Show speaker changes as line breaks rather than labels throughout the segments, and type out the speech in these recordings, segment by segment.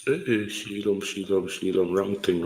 Hey, Sheila, wrong thing.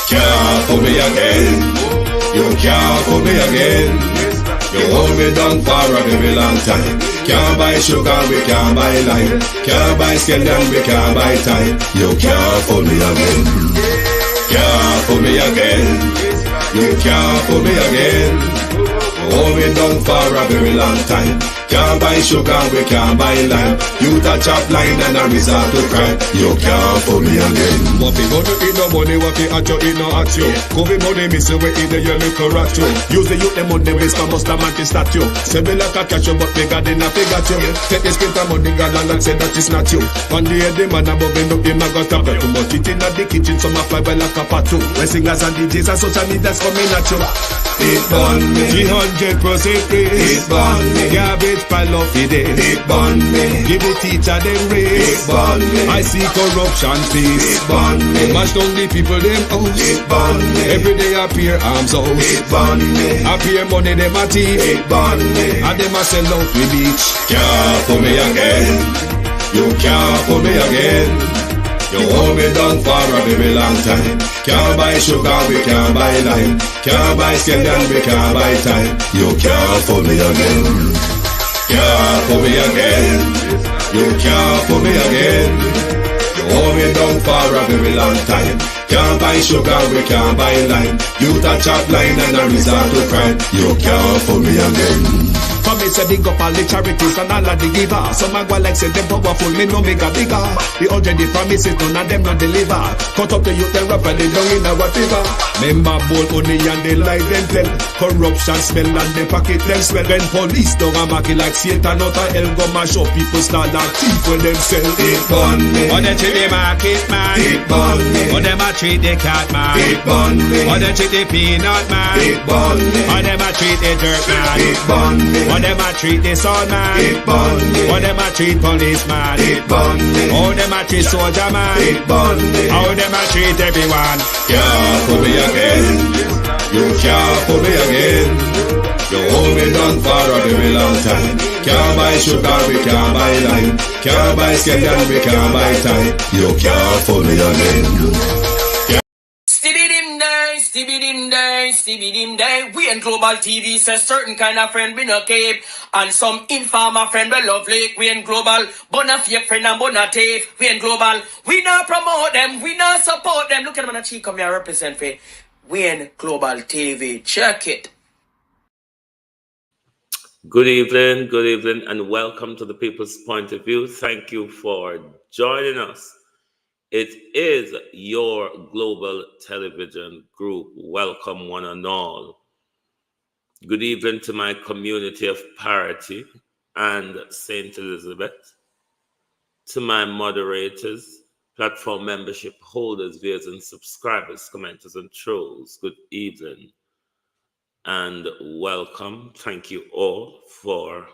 Can't fool me again. You can't fool me again. You hold me down for a very long time. Can't buy sugar, we can't buy lime. Can't buy scandal, we can't buy time. You can't fool me again. Can't fool me again. You can't fool me again. You hold me down for a very long time. Can't buy sugar, we can't buy lime. You touch up line and a resort to crime. You can't fool me again.
What we gonna eat no money, what we at you, eat no at you. Covid money, miss away in the year, make a rat you. Use the youth, the money, waste my must have mantis statue. Say me like a catch you, but me got in a figure you. Take this script of money, God and say that it's not you. One day the man above end up, him a got stop it. Too much eating at the kitchen, some a fly by like a patu. When singers and DJs and social media's coming at you.
It burn me.
300% free.
It burn me.
Garbage pile of it.
It burn me.
Give the teacher them
It
raise.
burn me.
I see corruption peace.
It burn me.
Mash down the people them house.
It burn me.
Every day appear arms out.
It burn me.
Appear money them a thief.
It burn me.
And them a sell out the beach.
Can't fool me again. You can't fool me again. You hold me down for a very long time. Can't buy sugar, we can't buy lime. Can't buy scandal, we can't buy time. You can't fool me again. Can't fool me again. You can't fool me again. You hold me down for a very long time. Can't buy sugar, we can't buy lime. You touch up line and a resort to crime. You can't fool me again.
For me say big up all the charities and all of the givers. Some a go like say them powerful, me no make a bigger. The 100 the promises, none of them not deliver. Cut up the youth, they rap and they down in our favor. Member bowl money and they lie them tell. Corruption smell and they pocket them swell. When police don't a market like Satan out of hell, go mash up people start like thief when them sell.
It burn me.
Or they treat the market man.
It burn me.
Or them a treat the cat man.
It burn me.
Or they treat the peanut man.
It burn me.
Or them a treat the dirt man.
It burn me.
Or them a treat the son man.
It burn me.
Or them a treat policeman.
It burn me.
How them a treat soldier man.
It burn me.
How them a treat everyone.
Can't fool me again. You can't fool me again. You hold me down for a very long time. Can't buy sugar, we can't buy lime. Can't buy scandal, we can't buy time. You can't fool me again.
Stibby dim day. We in Global TV says certain kind of friend we no keep. And some informer friend we love like. We in Global, bona fake friend and bona tape. We in Global, we not promote them, we not support them. Look at them on the cheek, come here represent for. We in Global TV, check it.
Good evening, and welcome to the People's Point of View. Thank you for joining us. It is your global television group. Welcome one and all. Good evening to my community of parity and St. Elizabeth, to my moderators, platform membership holders, viewers and subscribers, commenters and trolls. Good evening and welcome. Thank you all for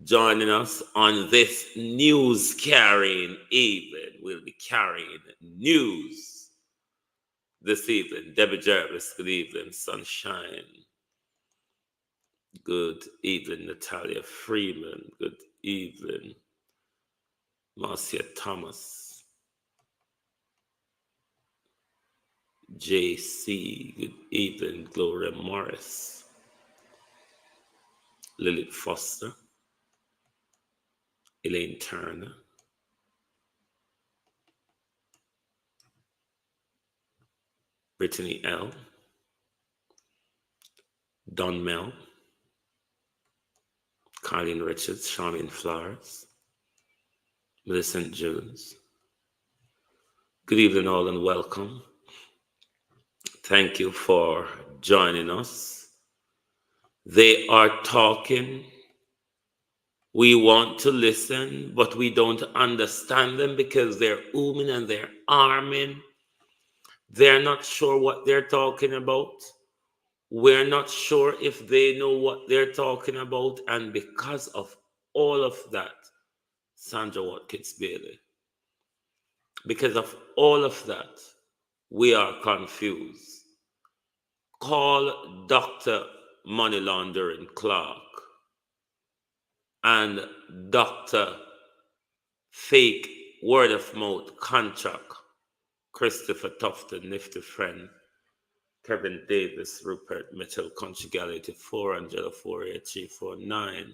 joining us on this news carrying evening. We'll be carrying news this evening. Debbie Jervis, good evening, sunshine. Good evening, Natalia Freeman. Good evening, Marcia Thomas. JC. Good evening, Gloria Morris. Lilith Foster. Elaine Turner. Brittany L. Don Mel. Colleen Richards. Charmaine Flowers. Millicent Jones. Good evening, all, and welcome. Thank you for joining us. They are talking. We want to listen, but we don't understand them because they're ooming and they're arming. They're not sure what they're talking about. We're not sure if they know what they're talking about. And because of all of that, Sandra Watkins Bailey, because of all of that, we are confused. Call Dr. Money Laundering Clarke and Dr. Fake Word of Mouth Contract, Christopher Tufton, Nifty Friend, Kevin Davis, Rupert Mitchell, Conjugality 4, Angela 48349.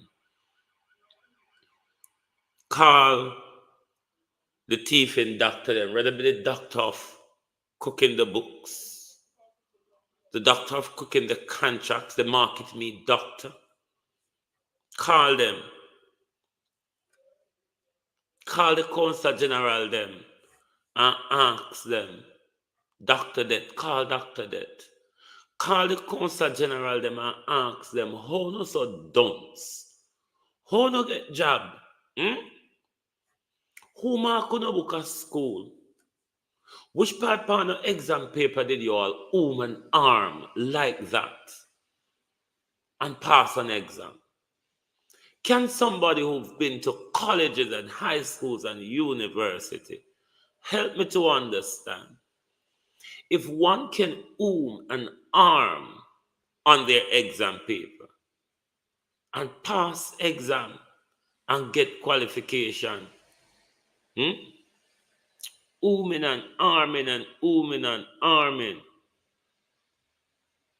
Call the thief in doctor, then rather be the doctor of cooking the books, the doctor of cooking the contracts, the market me doctor. Call them. Call the Consul General them and ask them, Dr. Det, call Dr. Det. Call the Consul General them and ask them, how no so dunce? How no get job? Who mark on a book at school? Which part on the exam paper did you all and arm like that and pass an exam? Can somebody who've been to colleges and high schools and university help me to understand? If one can and arm on their exam paper and pass exam and get qualification, ooming and arming and ooming and arming,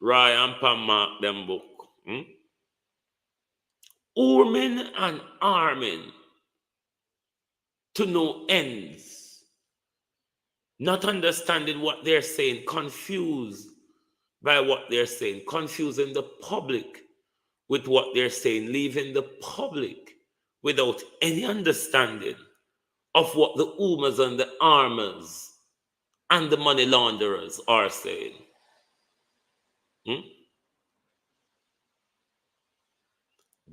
Ryan Pam mark them book. Ooming and arming to no ends, not understanding what they're saying, confused by what they're saying, confusing the public with what they're saying, leaving the public without any understanding of what the oomers and the armers and the money launderers are saying.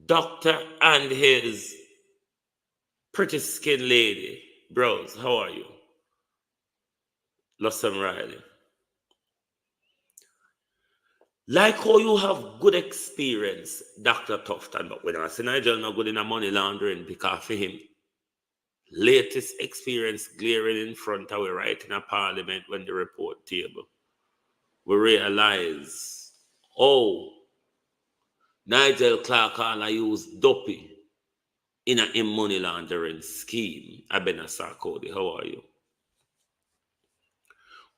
Doctor and his pretty skin lady, bros, how are you? Lossam Riley. Like how you have good experience, Dr. Tufton, but when I say Nigel not good in a money laundering because for him, latest experience glaring in front of we right in a parliament when the report table, we realize, Nigel Clarke I use dopey in a money laundering scheme. Abena Sarkodie, how are you?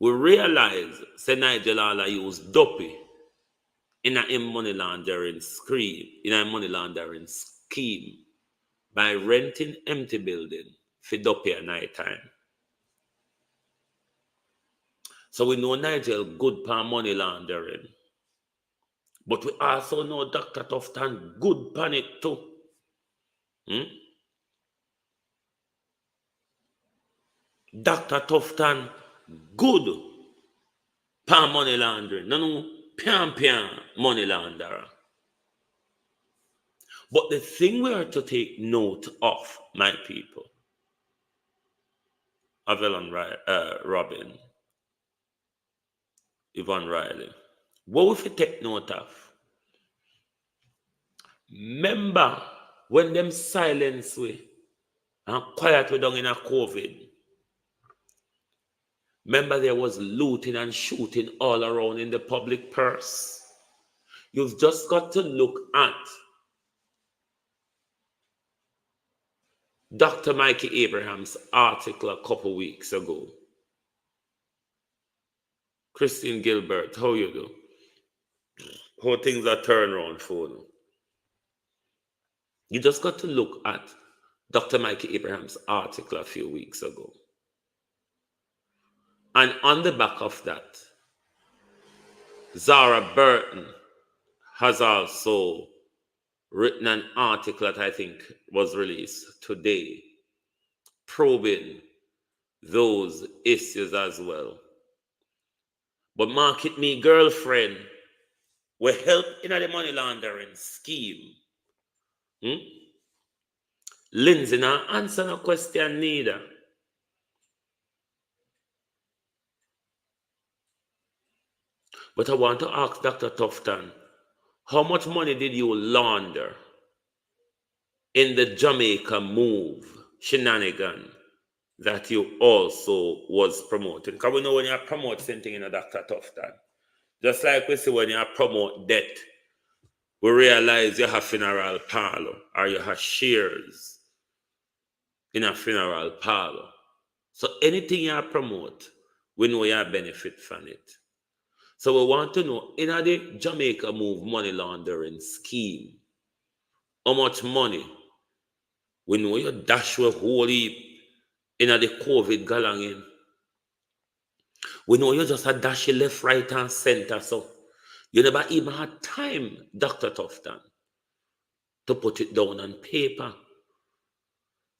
We realize, say Nigel I use dopey in a money laundering scheme by renting empty building for dopey at night time. So we know Nigel good for money laundering. But we also know Dr. Tufton good pan it too. Dr. Tufton good pan money laundering. No, pian money launderer. But the thing we are to take note of, my people, Avalon Robin, Yvonne Riley, what we take note of? Remember when them silence we and quiet we down in a COVID. Remember there was looting and shooting all around in the public purse. You've just got to look at Dr. Mikey Abraham's article a couple weeks ago. Christine Gilbert, how you do? How things are turned around for you? You just got to look at Dr. Mikey Abraham's article a few weeks ago. And on the back of that, Zara Burton has also written an article that I think was released today, probing those issues as well. But Market Me Girlfriend will help in the money laundering scheme. Lindsay now answer no question neither. But I want to ask Dr. Tufton, how much money did you launder in the Jamaica move shenanigan that you also was promoting? Because we know when you promote something in a Dr. Tufton, just like we see when you promote debt, we realize you have funeral parlor or you have shares in a funeral parlor. So anything you promote, we know you benefit from it. So we want to know, in the Jamaica move money laundering scheme, how much money we know you dash with whole heap in the COVID galangin. We know you just a dash left, right, and center. So you never even had time, Dr. Tufton, to put it down on paper.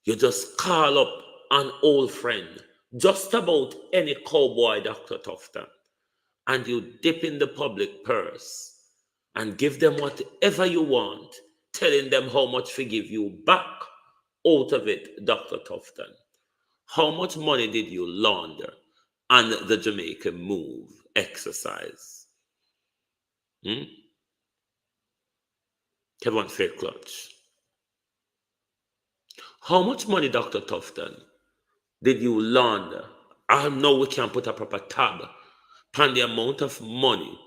You just call up an old friend, just about any cowboy, Dr. Tufton, and you dip in the public purse and give them whatever you want, telling them how much to give you back out of it, Dr. Tufton. How much money did you launder on the Jamaican move exercise? Kevin Fair Clutch. How much money, Dr. Tufton, did you launder? I know we can put a proper tab on the amount of money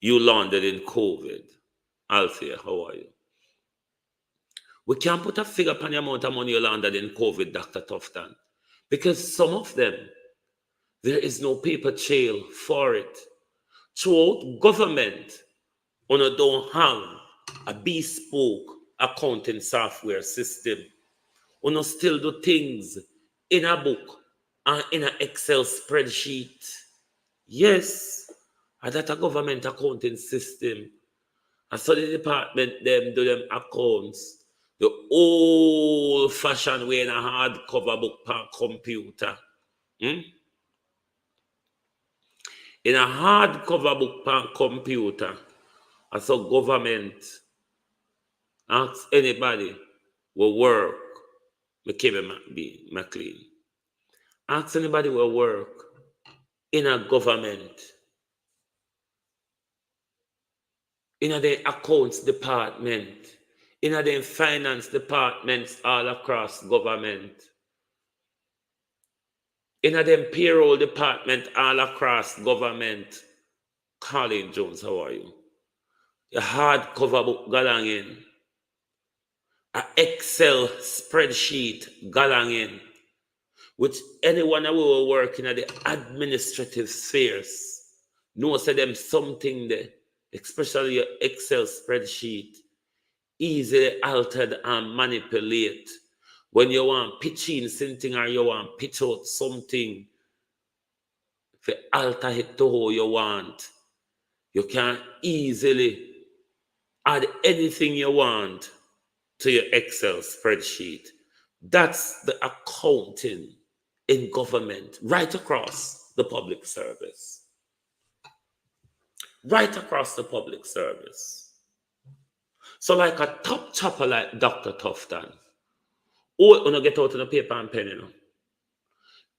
you laundered in COVID. Althea, how are you? We can't put a figure on the amount of money you laundered in COVID, Dr. Tufton, because some of them, there is no paper trail for it. Throughout government, you don't have a bespoke accounting software system. You still do things in a book and in an Excel spreadsheet. Yes, and that a government accounting system. And so the department them do them accounts the old-fashioned way in a hardcover book per computer. In a hardcover book per computer. And so government asks anybody will work. McLean. Ask anybody will work in a government, in the accounts department, in the finance departments all across government, in the payroll department all across government. Colin Jones, how are you? A hardcover book galangin, a Excel spreadsheet galangin, which anyone who will work in the administrative spheres knows that them something there, especially your Excel spreadsheet, easily altered and manipulate. When you want pitch in something or you want pitch out something, if you alter it to how you want, you can easily add anything you want to your Excel spreadsheet. That's the accounting in government right across the public service. Right across the public service. So like a top chopper like Dr. Tufton, oh, get out of the paper and pen,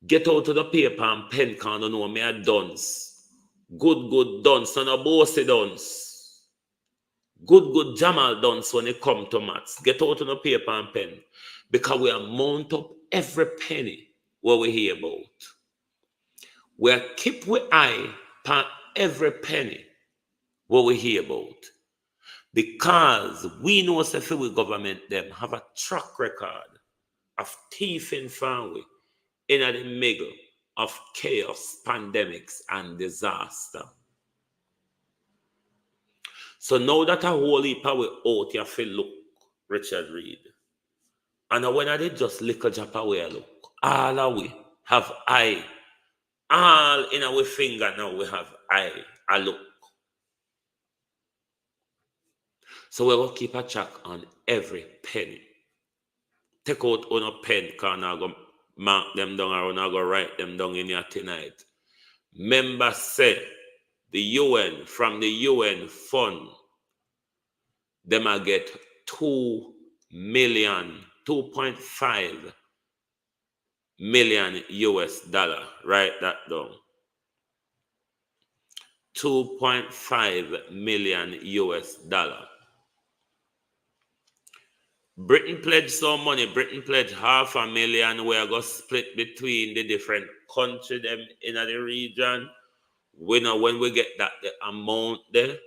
Get out of the paper and pen, can you know me a dunce. Good dunce, and a bossy dunce. Good Jamal dunce when it come to maths. Get out of the paper and pen. Because we are mount up every penny what we hear about. We are keep we eye on every penny what we hear about. Because we know if we government them have a track record of thieving family in the middle of chaos, pandemics, and disaster. So now that a whole heap of we out here feel look, Richard Reed. And when I did just little jump away look, all of we have eye. All in our finger now we have eye, a look. So we will keep a check on every penny. Take out on a pen, because I go mark them down or I go write them down in here tonight. Members say the UN, from the UN fund, them I get 2.5 million US dollar. Write that down. 2.5 million US dollar. Britain pledged some money. Britain pledged $500,000. We are going to split between the different countries them in the region. We know when we get that the amount there,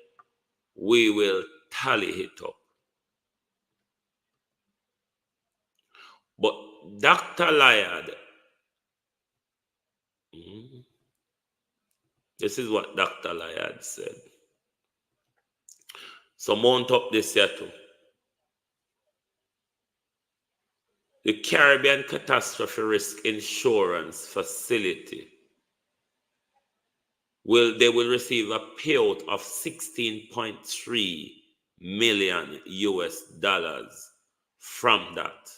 we will tally it up. But Dr. Layard, this is what Dr. Layard said. So mount up this here too. The Caribbean Catastrophe Risk Insurance Facility they will receive a payout of 16.3 million US dollars from that.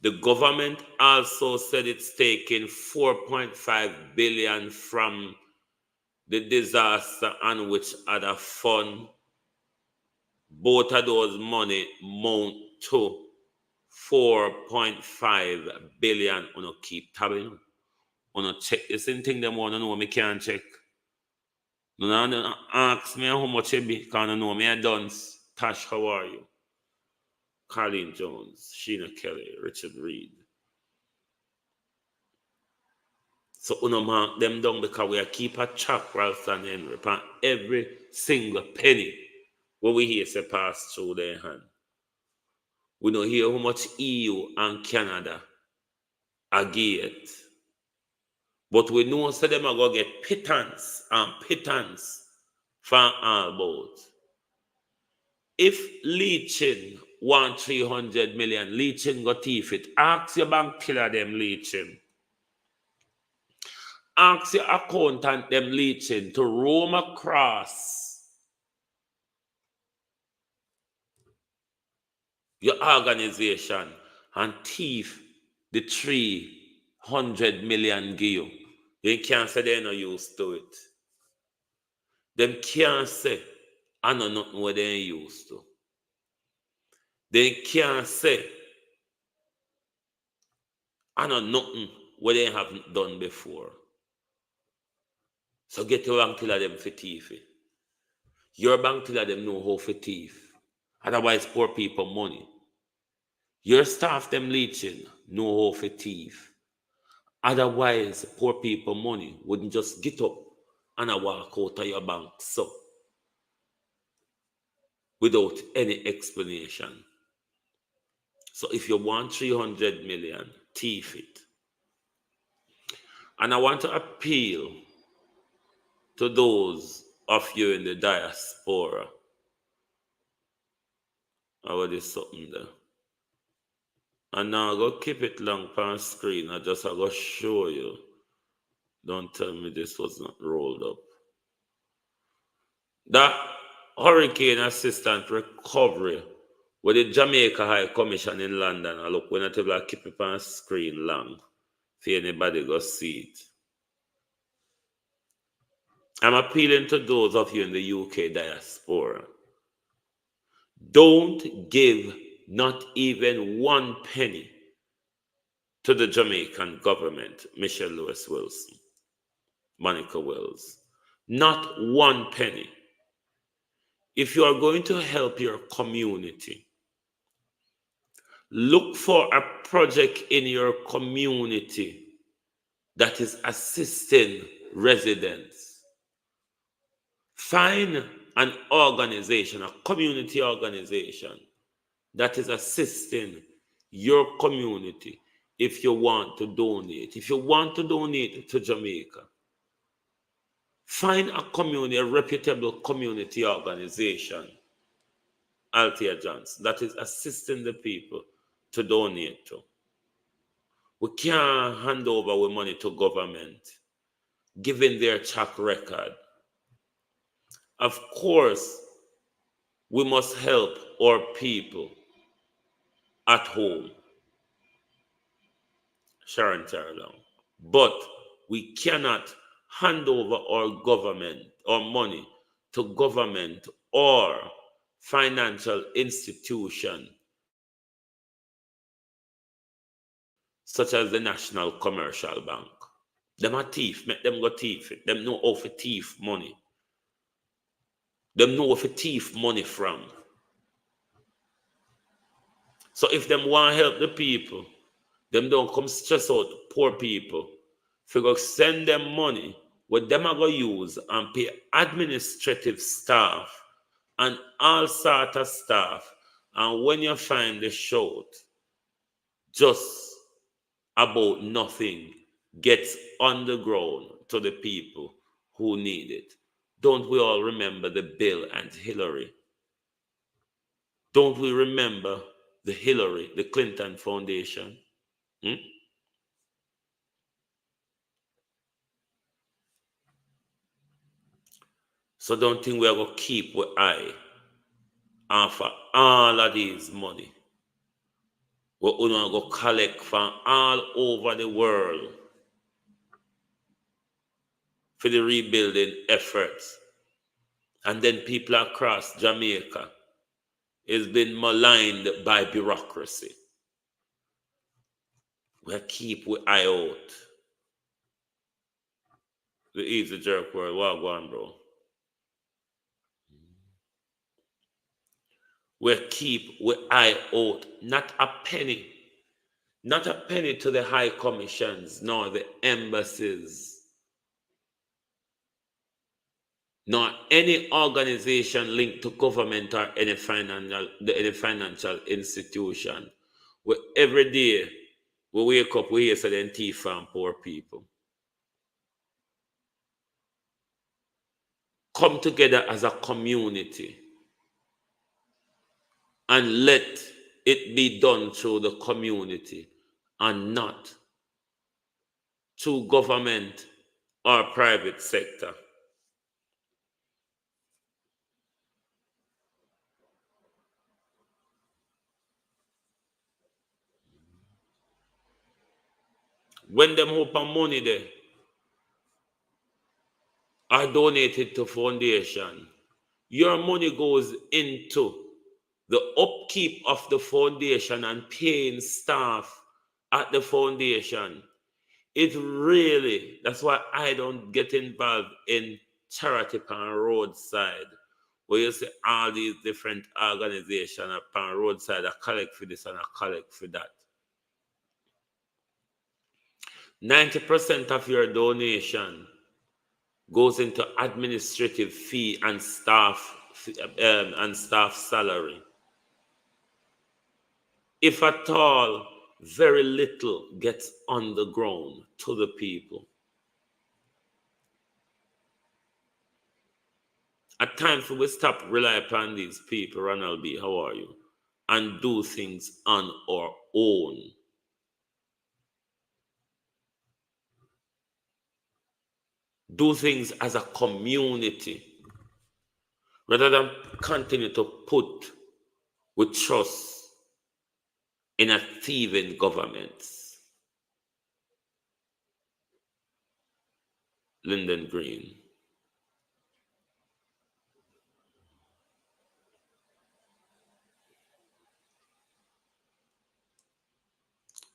The government also said it's taking 4.5 billion from the disaster and which other fund. Both of those money amount to 4.5 billion. Uno keep tabbing. Uno check this thing them want to know me can't check. No ask me how much it be, because I know me I done. Tash, how are you? Colleen Jones, Sheena Kelly, Richard Reed. So uno mark them down because we are keep a track Ralston Henry upon every single penny what we hear say pass through their hand. We don't hear how much EU and Canada are get. But we know so them are going to get pittance and pittance from all both. If leeching want 300 million, leeching got thief it. Ask your bank killer them leeching. Ask your accountant them leeching to roam across your organization and thief the 300 million give you. They can't say they're not used to it. Them can't say I know nothing what they're used to. They can't say I know nothing what they haven't done before. So get your bank teller them for thief. Your bank teller them know how for thief. Otherwise, poor people money. Your staff them leeching know how for thief. Otherwise, poor people money wouldn't just get up and walk out of your bank so without any explanation. So if you want 300 million, thief it. And I want to appeal to those of you in the diaspora. How is something there? And now I go keep it long on screen. I go show you. Don't tell me this was not rolled up. That Hurricane Assistant Recovery with the Jamaica High Commission in London. I look when I tell you I keep it on screen long. If anybody go see it. I'm appealing to those of you in the UK diaspora. Don't give not even 1 penny to the Jamaican government, Michelle Lewis Wilson, Monica Wells. Not 1 penny. If you are going to help your community, look for a project in your community that is assisting residents. Find an organization, a community organization that is assisting your community if you want to donate. If you want to donate to Jamaica, find a community, a reputable community organization, Althea Johnson, that is assisting the people to donate to. We can't hand over our money to government, given their track record. Of course, we must help our people at home, Sharon Terrelong. But we cannot hand over our government or money to government or financial institution such as the National Commercial Bank. Them a thief, make them go thief it. Them know how to thief money. Them know where to thief money from. So if them want to help the people, them don't come stress out poor people. Figure send them money, what them are going to use and pay administrative staff and all sort of staff. And when you find the short, just about nothing gets on the ground to the people who need it. Don't we all remember the Bill and Hillary? Don't we remember the Hillary, the Clinton Foundation? So don't think we are going to keep our eye on for all of these money. We're going to go collect from all over the world for the rebuilding efforts. And then people across Jamaica is been maligned by bureaucracy. We'll keep our eye out. The easy jerk word, what go on, bro? We'll keep our eye out, not a penny to the high commissions, nor the embassies, nor any organization linked to government or any financial institution. Where every day we wake up, we hear certain thief from poor people. Come together as a community and let it be done through the community and not through government or private sector. When them open money there are donated to foundation, your money goes into the upkeep of the foundation and paying staff at the foundation. It really, that's why I don't get involved in charity on roadside, where you see all these different organizations upon roadside that collect for this and collect for that. 90% of your donation goes into administrative fee and staff salary. If at all, very little gets on the ground to the people. At times, we stop rely upon these people, Ronald B., how are you? And do things on our own. Do things as a community rather than continue to put with trust in a thieving governments. Lyndon Green.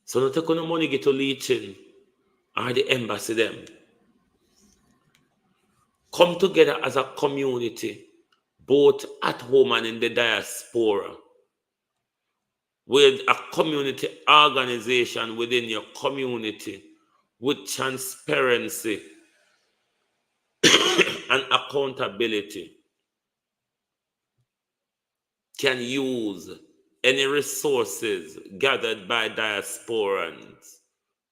So not take no money get to leeching or the embassy them. Come together as a community, both at home and in the diaspora, with a community organization within your community, with transparency and accountability can use any resources gathered by diasporans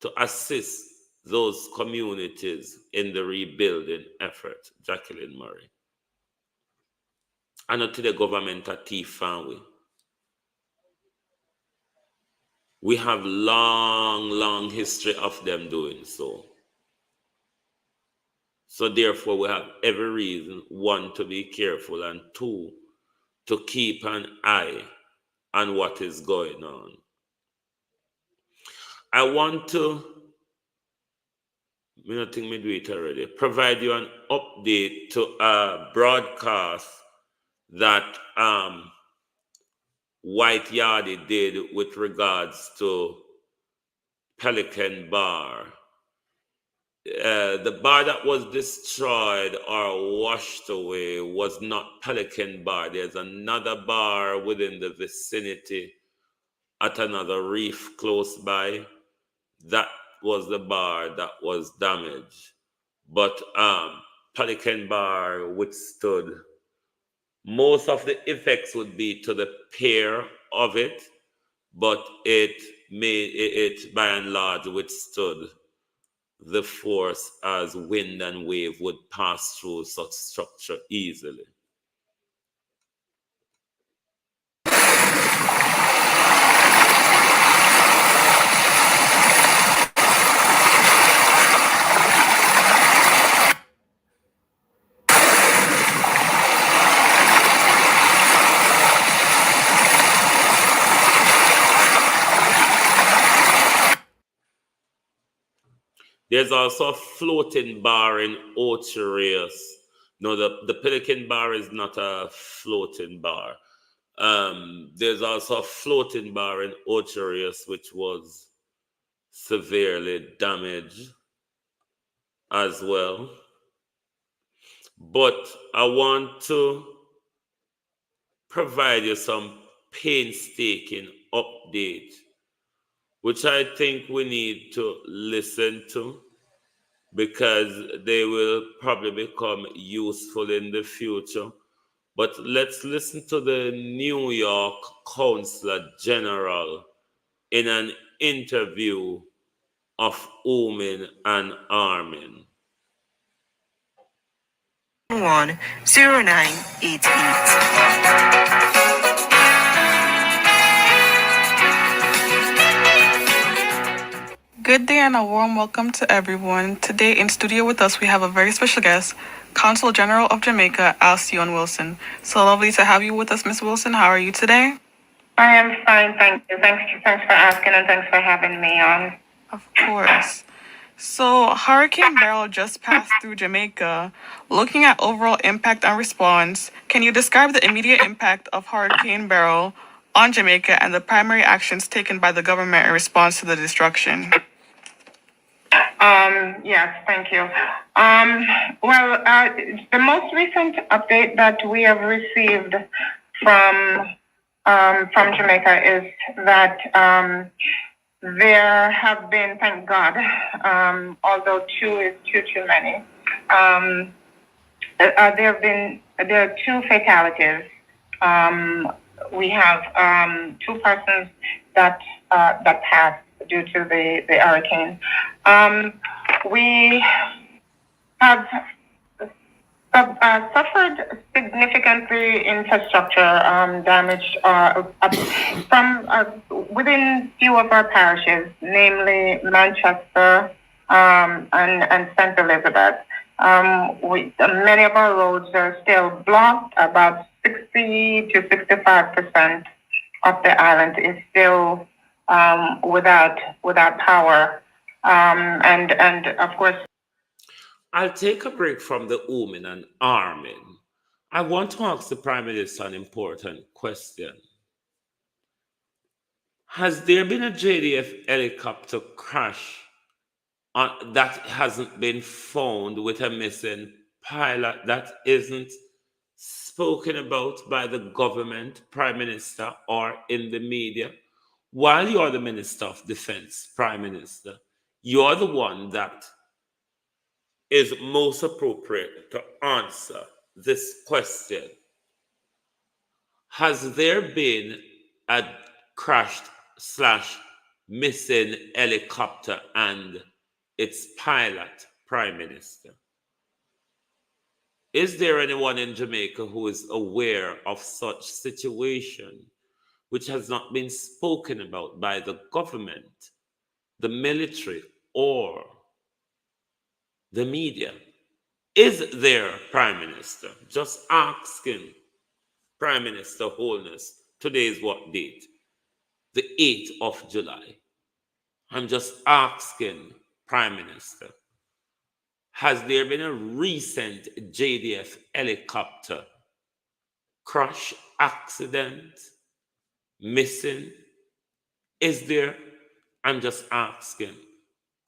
to assist those communities in the rebuilding effort, Jacqueline Murray. And to the government at T-Fan, we have long history of them doing so. So therefore, we have every reason, one, to be careful, and two, to keep an eye on what is going on. I want to, I don't think we do it already, provide you an update to a broadcast that White Yardie did with regards to Pelican Bar. The bar that was destroyed or washed away was not Pelican Bar. There's another bar within the vicinity at another reef close by. That was the bar that was damaged. But Pelican Bar withstood. Most of the effects would be to the pier of it, but it by and large withstood the force as wind and wave would pass through such structure easily. There's also a floating bar in Ocherius. No, the Pelican Bar is not a floating bar. There's also a floating bar in Ocherius, which was severely damaged as well. But I want to provide you some painstaking update, which I think we need to listen to because they will probably become useful in the future. But let's listen to the New York Consular General in an interview of Omen and Armin.
0988. Good day and a warm welcome to everyone. Today in studio with us we have a very special guest, Consul General of Jamaica, Alcyon Wilson. So lovely to have you with us, Miss Wilson. How are you today?
I am fine, thank you. Thanks for asking and thanks for having me on.
Of course. So Hurricane Beryl just passed through Jamaica. Looking at overall impact and response, can you describe the immediate impact of Hurricane Beryl on Jamaica and the primary actions taken by the government in response to the destruction?
Yes, thank you. The most recent update that we have received from Jamaica is that there have been, thank God, although two is too many, there are two fatalities. We have two persons that passed due to the hurricane. We have suffered significantly infrastructure damage from within few of our parishes, namely Manchester and St. Elizabeth. Many of our roads are still blocked. About 60 to 65% of the island is still without power, and of course.
I'll take a break from the Omen and Armin. I want to ask the Prime Minister an important question. Has there been a JDF helicopter crash that hasn't been found with a missing pilot that isn't spoken about by the government, Prime Minister, or in the media? While you're the Minister of Defense, Prime Minister, you're the one that is most appropriate to answer this question. Has there been a crashed / missing helicopter and its pilot, Prime Minister? Is there anyone in Jamaica who is aware of such situation which has not been spoken about by the government, the military, or the media? Is there, Prime Minister? Just asking, Prime Minister Holness, today is what date? The 8th of July. I'm just asking, Prime Minister, has there been a recent JDF helicopter crash, accident, missing? Is there? I'm just asking.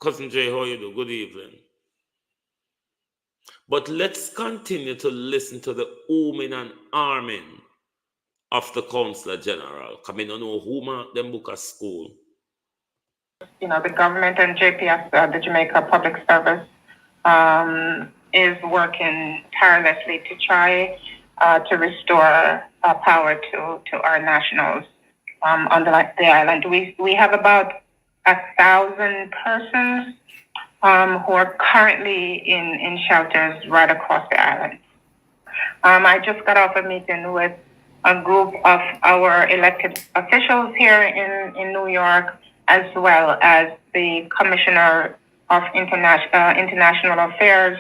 Cousin Jay, how you do? Good evening. But let's continue to listen to the ooming and arming of the Consular General. Coming on who mark them book a school.
You know, the government and JPS, the Jamaica Public Service, is working tirelessly to try to restore power to our nationals on the island. We have about 1,000 persons who are currently in shelters right across the island. I just got off a meeting with a group of our elected officials here in New York, as well as the Commissioner of International Affairs,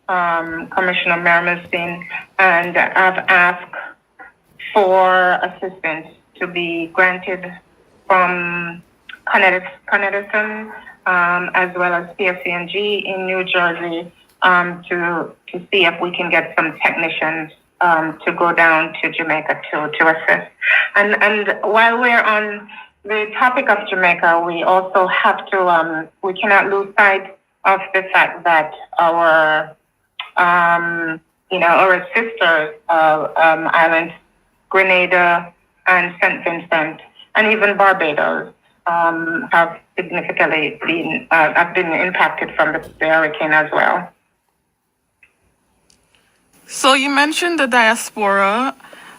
Commissioner Mermelstein, and I've asked for assistance to be granted from Connecticut, as well as PSCNG in New Jersey, to see if we can get some technicians to go down to Jamaica to assist. And while we're on the topic of Jamaica, we also have to, we cannot lose sight of the fact that our sister islands, Grenada and St. Vincent, and even Barbados, have significantly been impacted from the hurricane as well.
So you mentioned the diaspora.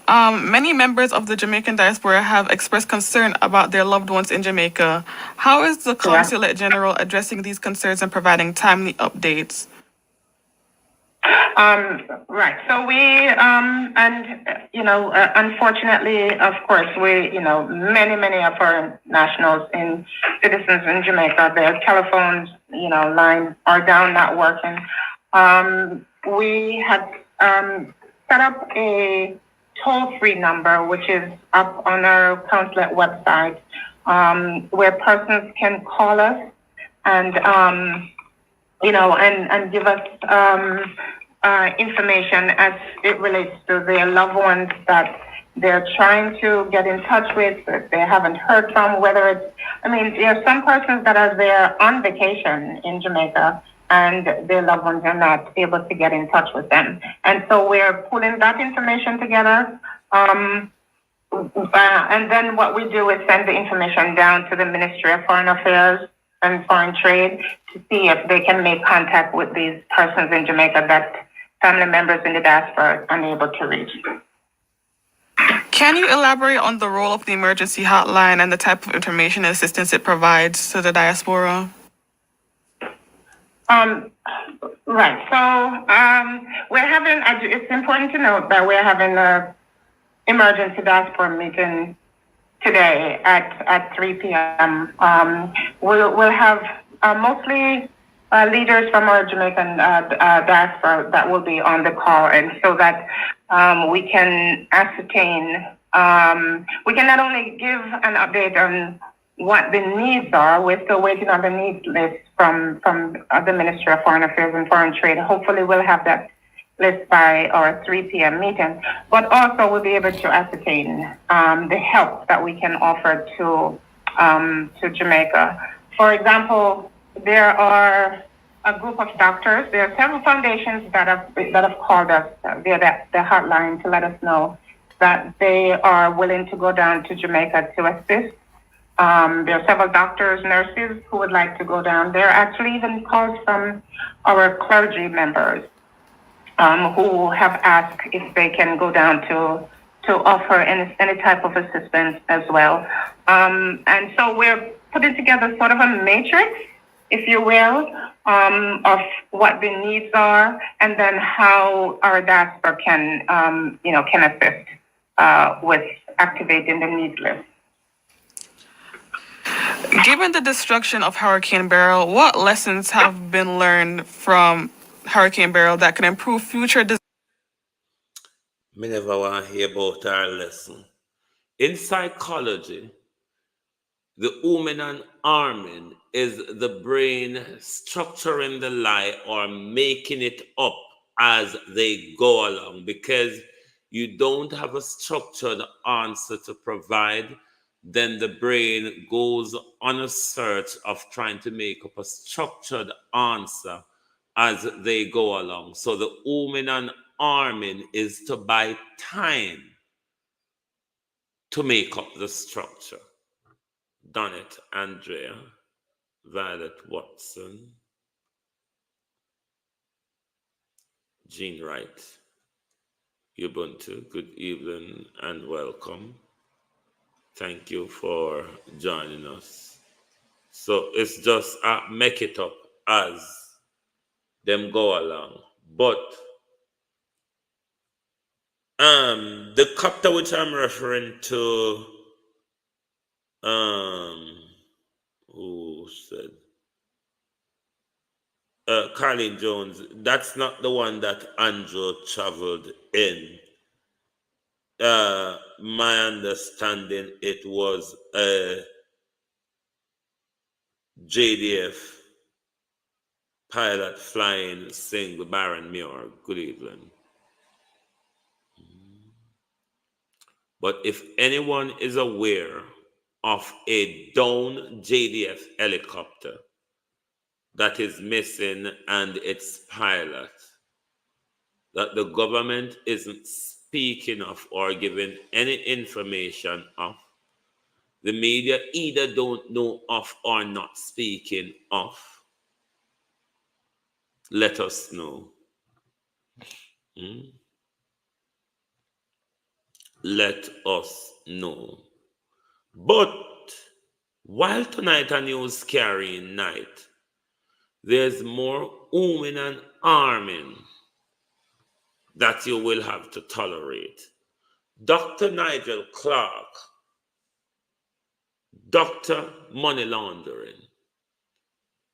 Many members of the Jamaican diaspora have expressed concern about their loved ones in Jamaica. How is the Consulate General addressing these concerns and providing timely updates?
Right. So we, unfortunately, of course, many of our nationals and citizens in Jamaica, their telephones, lines are down, not working. We had set up a toll-free number, which is up on our consulate website, where persons can call us and give us information as it relates to their loved ones that they're trying to get in touch with, that they haven't heard from, whether it's, there are some persons that are there on vacation in Jamaica and their loved ones are not able to get in touch with them. And so we're pulling that information together. And then what we do is send the information down to the Ministry of Foreign Affairs and Foreign Trade to see if they can make contact with these persons in Jamaica that family members in the diaspora are unable to reach.
Can you elaborate on the role of the emergency hotline and the type of information and assistance it provides to the diaspora?
Right. So we're having, it's important to note that we're having an emergency diaspora meeting today at 3 p.m. We'll have mostly leaders from our Jamaican diaspora that will be on the call, and so that we can ascertain, we can not only give an update on what the needs are. We're still waiting on the needs list from the Ministry of Foreign Affairs and Foreign Trade. Hopefully we'll have that list by our 3 p.m. meeting, but also we'll be able to ascertain the help that we can offer to Jamaica. For example, there are a group of doctors. There are several foundations that have called us via the hotline to let us know that they are willing to go down to Jamaica to assist There are several doctors, nurses who would like to go down. There are actually even calls from our clergy members who have asked if they can go down to offer any type of assistance as well. And so we're putting together sort of a matrix, if you will, of what the needs are, and then how our diaspora can assist with activating the needs list.
Given the destruction of Hurricane Beryl, what lessons have been learned from Hurricane Beryl that can improve future
Me never want to hear about our lesson. In psychology, the ooming and arming is the brain structuring the lie or making it up as they go along, because you don't have a structured answer to provide. Then the brain goes on a search of trying to make up a structured answer as they go along. So the ooming and arming is to buy time to make up the structure. Donnet, Andrea, Violet Watson, Jean Wright, Ubuntu, good evening and welcome. Thank you for joining us. So it's just make it up as them go along. But the chapter which I'm referring to, who said? Carlene Jones, that's not the one that Andrew traveled in. My understanding, it was a JDF pilot flying single Baron Muir. Good evening. But if anyone is aware of a down JDF helicopter that is missing and its pilot, that the government isn't speaking of or giving any information of, the media either don't know of or not speaking of, let us know. Let us know. But while tonight a news carrying night, there's more ooming and arming that you will have to tolerate. Dr. Nigel Clarke, Dr. Money Laundering,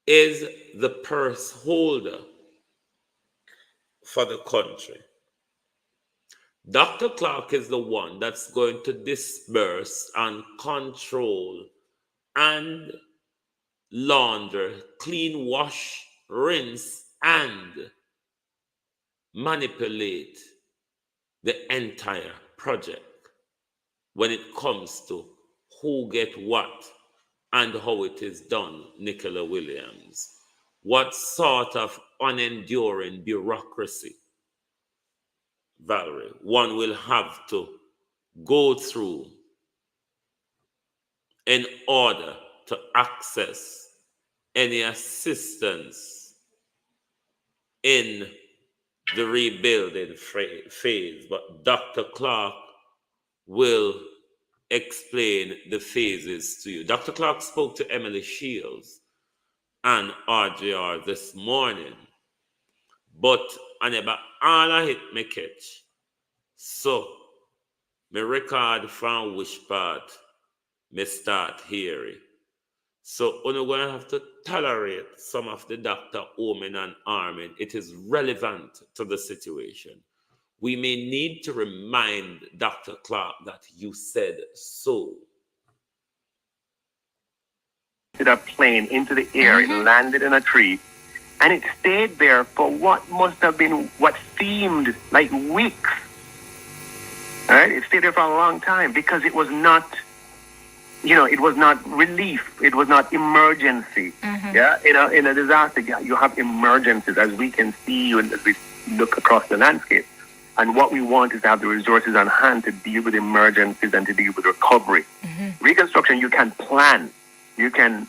is the purse holder for the country. Dr. Clarke is the one that's going to disperse and control and launder, clean, wash, rinse, and manipulate the entire project when it comes to who get what and how it is done. Nicola Williams, what sort of unenduring bureaucracy, Valerie, one will have to go through in order to access any assistance in the rebuilding phase. But Dr. Clarke will explain the phases to you. Dr. Clarke spoke to Emily Shields and RJR this morning, but I never all I hit me catch. So me record from which part me start hearing. So we're going to have to tolerate some of the Dr. Omen and Armin. It is relevant to the situation. We may need to remind Dr. Clarke that you said so.
A plane into the air, it landed in a tree, and it stayed there for what must have been what seemed like weeks. All right, it stayed there for a long time because it was not, it was not relief, it was not emergency. Yeah, in a disaster, you have emergencies, as we can see and as we look across the landscape. And what we want is to have the resources on hand to deal with emergencies and to deal with recovery. Reconstruction, you can plan. You can,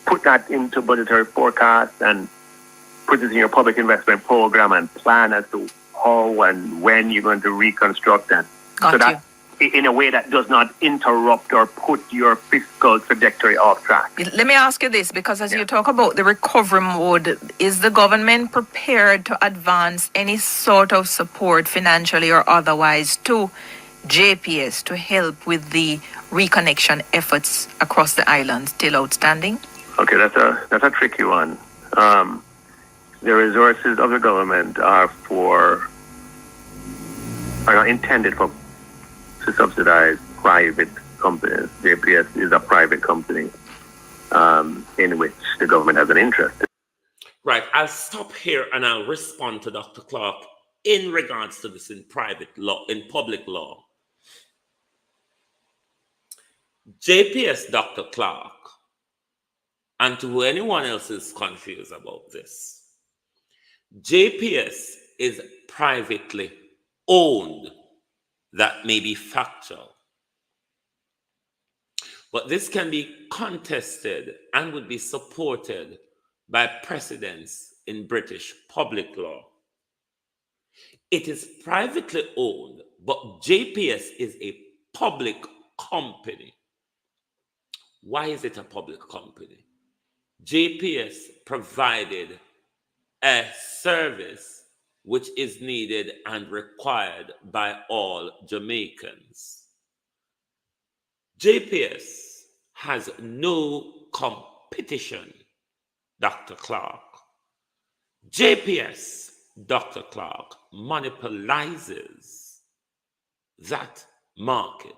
put that into budgetary forecasts and put it in your public investment program and plan as to how and when you're going to reconstruct that.
Got you.
In a way that does not interrupt or put your fiscal trajectory off track.
Let me ask you this, because as you talk about the recovery mode, is the government prepared to advance any sort of support financially or otherwise to JPS to help with the reconnection efforts across the island still outstanding?
Okay, that's a tricky one. The resources of the government are not intended to subsidize private companies. JPS is a private company in which the government has an interest.
Right, I'll stop here and I'll respond to Dr. Clarke in regards to this in private law, in public law. JPS, Dr. Clarke, and to anyone else is confused about this, JPS is privately owned. That may be factual. But this can be contested and would be supported by precedents in British public law. It is privately owned, but JPS is a public company. Why is it a public company? JPS provided a service which is needed and required by all Jamaicans. JPS has no competition, Dr. Clarke. JPS, Dr. Clarke, monopolizes that market.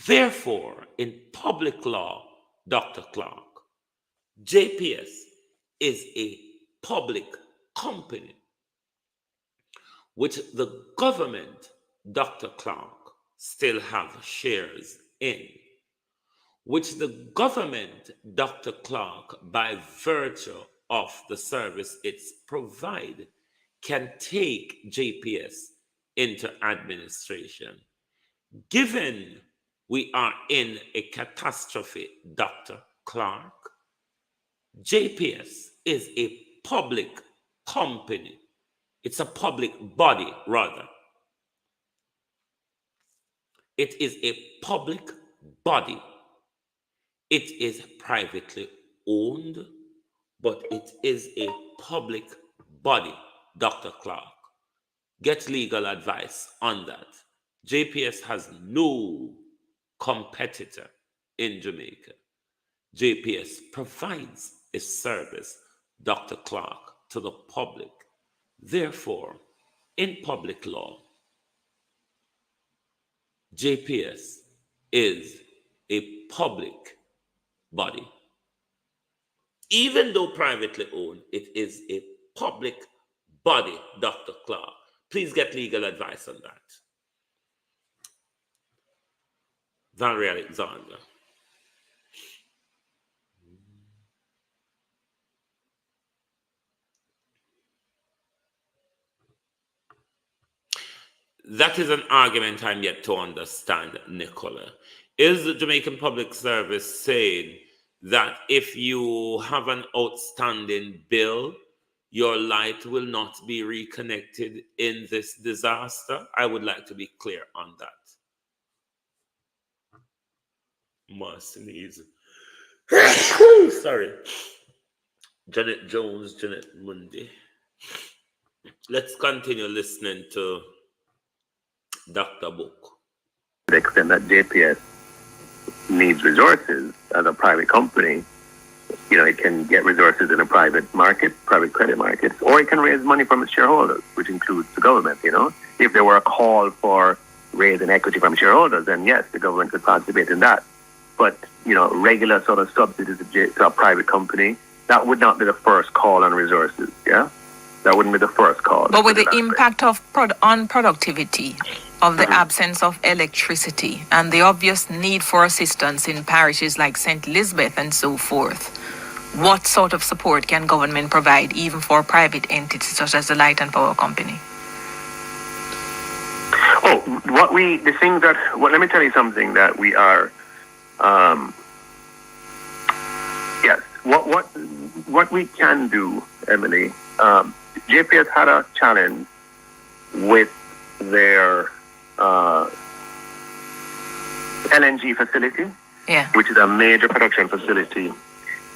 Therefore, in public law, Dr. Clarke, JPS is a public company which the government, Dr. Clarke, still have shares in, which the government, Dr. Clarke, by virtue of the service it's provide, can take JPS into administration. Given we are in a catastrophe, Dr. Clarke, JPS is a public company. It's a public body, rather. It is a public body. It is privately owned, but it is a public body, Dr. Clarke. Get legal advice on that. JPS has no competitor in Jamaica. JPS provides a service, Dr. Clarke, to the public. Therefore, in public law, JPS is a public body. Even though privately owned, it is a public body, Dr. Clarke. Please get legal advice on that. Valerie Alexander. That is an argument I'm yet to understand, Nicola. Is the Jamaican Public Service saying that if you have an outstanding bill, your light will not be reconnected in this disaster? I would like to be clear on that. Marcinese. Sorry. Janet Jones, Janet Mundy. Let's continue listening to Dr. Book.
To the extent that JPS needs resources as a private company, it can get resources in a private market, private credit market, or it can raise money from its shareholders, which includes the government, If there were a call for raising equity from shareholders, then yes, the government could participate in that. But, regular sort of subsidies to a private company, that would not be the first call on resources, yeah? That wouldn't be the first call.
But with the impact on productivity of the absence of electricity and the obvious need for assistance in parishes like St. Elizabeth and so forth, what sort of support can government provide even for private entities such as the Light and Power Company?
let me tell you something that we are, yes, what we can do, Emily, JPS had a challenge with their LNG facility, which is a major production facility.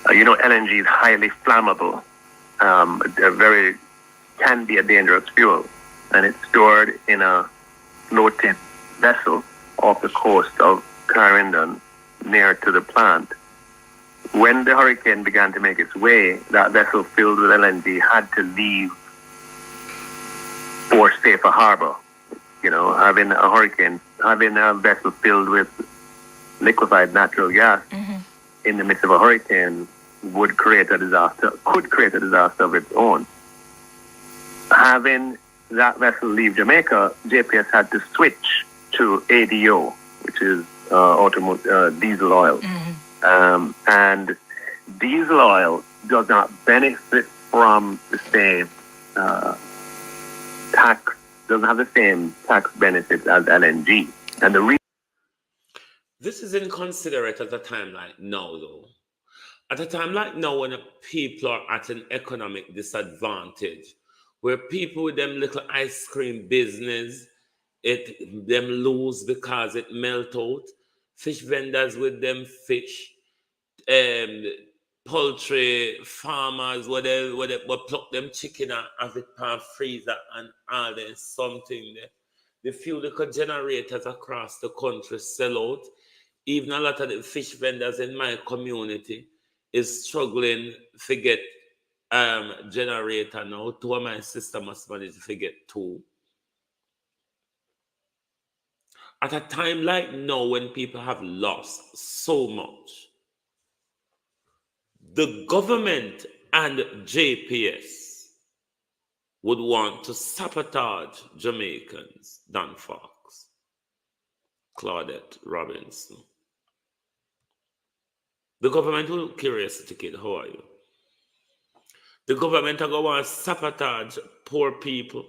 LNG is highly flammable, can be a dangerous fuel, and it's stored in a floating vessel off the coast of Clarendon near to the plant. When the hurricane began to make its way, that vessel filled with LNG had to leave for safer harbor. Having a vessel filled with liquefied natural gas in the midst of a hurricane could create a disaster of its own. Having that vessel leave Jamaica, JPS had to switch to ADO, which is diesel oil. And diesel oil does not benefit from the same doesn't have the same tax benefits as LNG. And
this is inconsiderate at a time like now, though. At a time like now, when people are at an economic disadvantage, where people with them little ice cream business, them lose because it melt out. Fish vendors with them fish, poultry farmers, whatever, pluck them chicken and have it pan freezer and all there's something there. The few little generators across the country sell out. Even a lot of the fish vendors in my community is struggling to get generator now. Two of my sister must manage to get two. At a time like now, when people have lost so much, the government and JPS would want to sabotage Jamaicans. Dan Fox, Claudette Robinson. The government will curiosity kid, how are you? The government are going to sabotage poor people.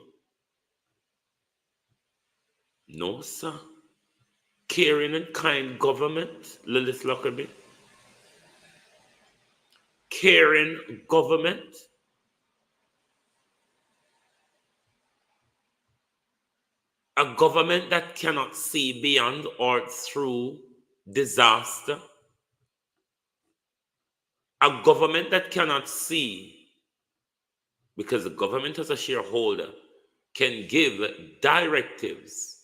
No, sir. Caring and kind government, Lilith Lockerbie. Caring government. A government that cannot see beyond or through disaster. A government that cannot see, because the government as a shareholder can give directives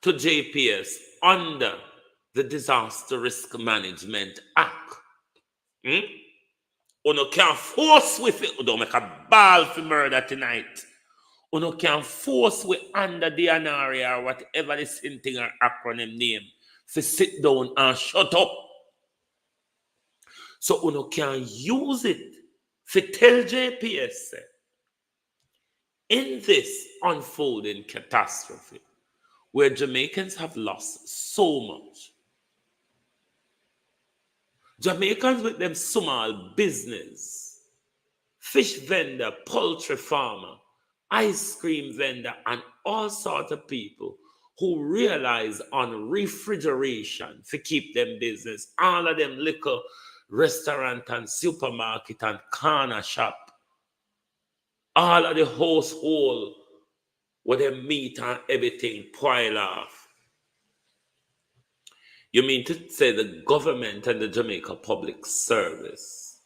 to JPS under the Disaster Risk Management Act. Uno can force with it. Don't make a ball for murder tonight. Uno can force with under the DNR or whatever this thing or acronym name to sit down and shut up. So uno can use it to tell JPS in this unfolding catastrophe where Jamaicans have lost so much. Jamaicans with them small business, fish vendor, poultry farmer, ice cream vendor, and all sorts of people who realize on refrigeration to keep them business, all of them liquor, restaurant and supermarket and corner shop, all of the household where they meat and everything pile off. You mean to say the government and the Jamaica Public Service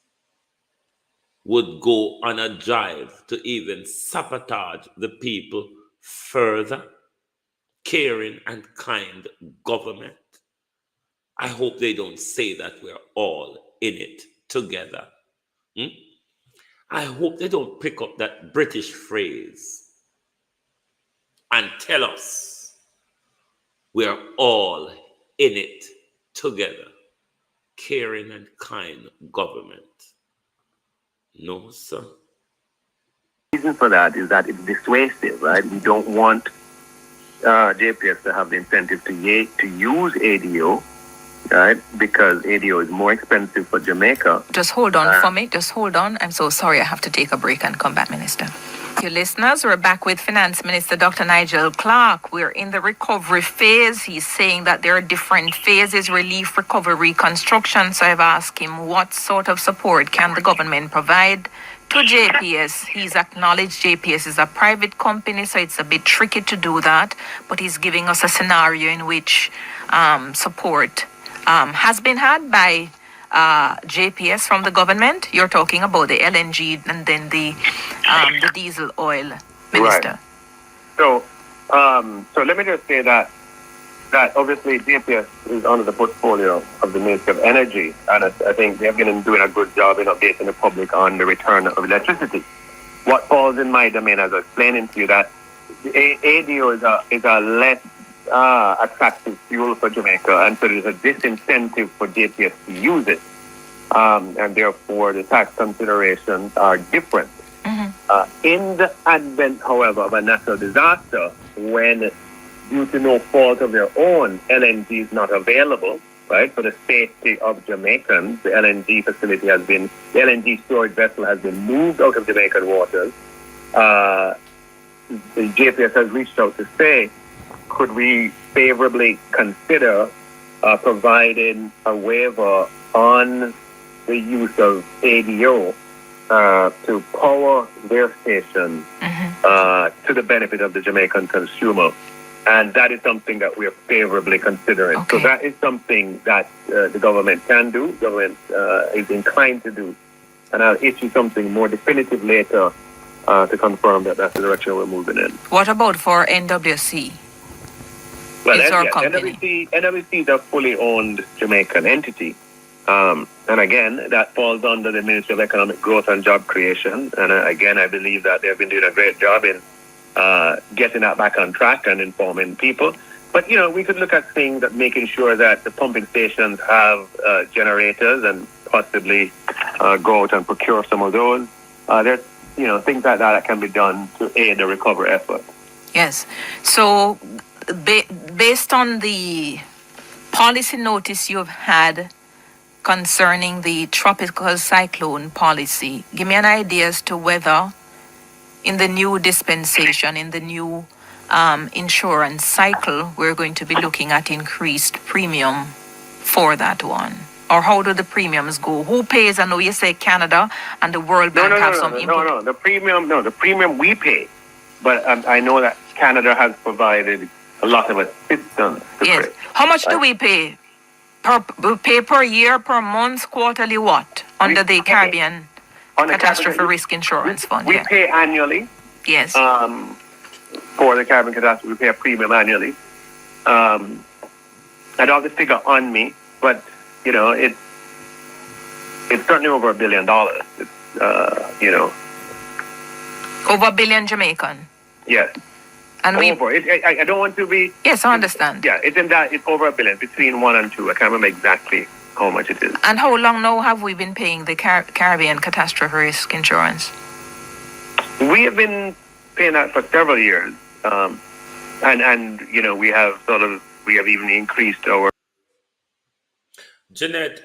would go on a drive to even sabotage the people further? Caring and kind government. I hope they don't say that we're all in it together. I hope they don't pick up that British phrase and tell us we're all in it together. Caring and kind government. No, sir.
The reason for that is that it's dissuasive, right? We don't want JPS to have the incentive to use ADO right? Because ADO is more expensive for Jamaica.
Just hold on for me. Just hold on. I'm so sorry. I have to take a break and come back, Minister. Thank you, listeners. We're back with Finance Minister Dr. Nigel Clarke. We're in the recovery phase. He's saying that there are different phases: relief, recovery, reconstruction. So I've asked him what sort of support can the government provide to JPS. He's acknowledged JPS is a private company, so it's a bit tricky to do that. But he's giving us a scenario in which support has been had by JPS from the government. You're talking about the LNG and then the diesel oil, Minister.
Right. So let me just say that obviously JPS is under the portfolio of the Ministry of Energy, and I think they've been doing a good job in updating the public on the return of electricity. What falls in my domain, as I was explaining to you, that the ADO is a less attractive fuel for Jamaica, and so there's a disincentive for JPS to use it, and therefore the tax considerations are different. In the advent, however, of a natural disaster, when due to no fault of their own, LNG is not available, right? For the safety of Jamaicans, the LNG storage vessel has been moved out of Jamaican waters. The JPS has reached out to say, could we favorably consider providing a waiver on the use of ADO to power their stations to the benefit of the Jamaican consumer? And that is something that we are favorably considering.
Okay.
So that is something that the government can do, government is inclined to do. And I'll issue something more definitive later to confirm that that's the direction we're moving in.
What about for NWC?
Well,
It's our company.
NWC is a fully owned Jamaican entity. And again, that falls under the Ministry of Economic Growth and Job Creation. And again, I believe that they've been doing a great job in getting that back on track and informing people. But, we could look at things that making sure that the pumping stations have generators and possibly go out and procure some of those. There's, things like that can be done to aid the recovery effort.
Yes. So based on the policy notice you've had concerning the tropical cyclone policy, give me an idea as to whether in the new dispensation, in the new insurance cycle, we're going to be looking at increased premium for that one. Or how do the premiums go? Who pays? I know you say Canada and the World Bank have some input.
No. The premium we pay. But I know that Canada has provided a lot of assistance.
Yes. How much do we pay? We pay per year, per month, quarterly, what? Under the Caribbean Catastrophe Risk Insurance Fund.
We pay annually.
Yes.
For the Caribbean Catastrophe, we pay a premium annually. I don't have the figure on me, but, it's certainly over $1 billion. It's,
Over $1 billion Jamaican.
Yes.
And
over. I don't want to be...
Yes, I understand.
Yeah, it's over $1 billion, between 1 and 2. I can't remember exactly how much it is.
And how long now have we been paying the Caribbean Catastrophe Risk Insurance?
We have been paying that for several years. And we have even increased our...
Jeanette,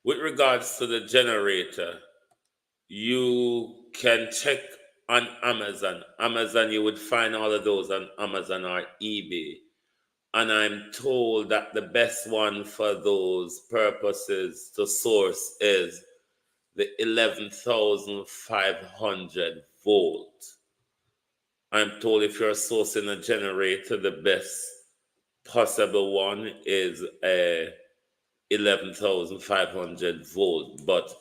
with regards to the generator, you can check on Amazon. You would find all of those on Amazon or eBay. And I'm told that the best one for those purposes to source is the 11,500 volt. I'm told if you're sourcing a generator, the best possible one is a 11,500 volt. But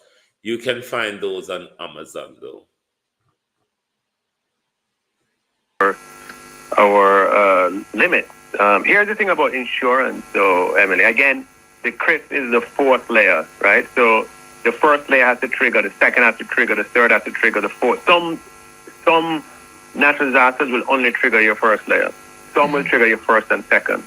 you can find those on Amazon, though.
Our limit. Here's the thing about insurance, though, Emily. Again, the CRIF is the fourth layer, right? So the first layer has to trigger, the second has to trigger, the third has to trigger, the fourth. Some natural disasters will only trigger your first layer. Some will trigger your first and second.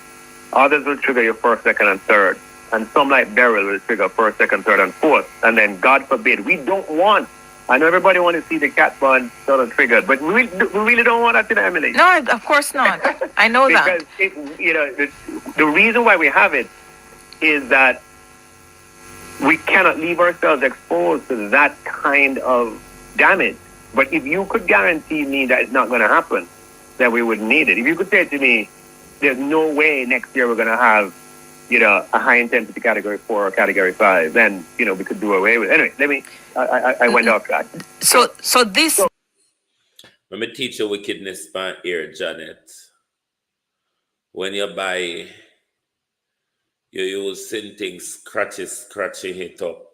Others will trigger your first, second, and third. And some, like Beryl, will trigger first, second, third, and fourth. And then, God forbid, we don't want I know everybody want to see the cat bond sort of triggered, but we really don't want that to emulate.
No, of course not. I know
because
that.
The reason why we have it is that we cannot leave ourselves exposed to that kind of damage. But if you could guarantee me that it's not going to happen, then we wouldn't need it. If you could say to me, there's no way next year we're going to have, a high intensity category 4 or category 5, then, we could do away with it. Anyway, I went off track.
So this...
Let me teach you wickedness by ear, Janet. When you buy, you use things, scratchy hit up.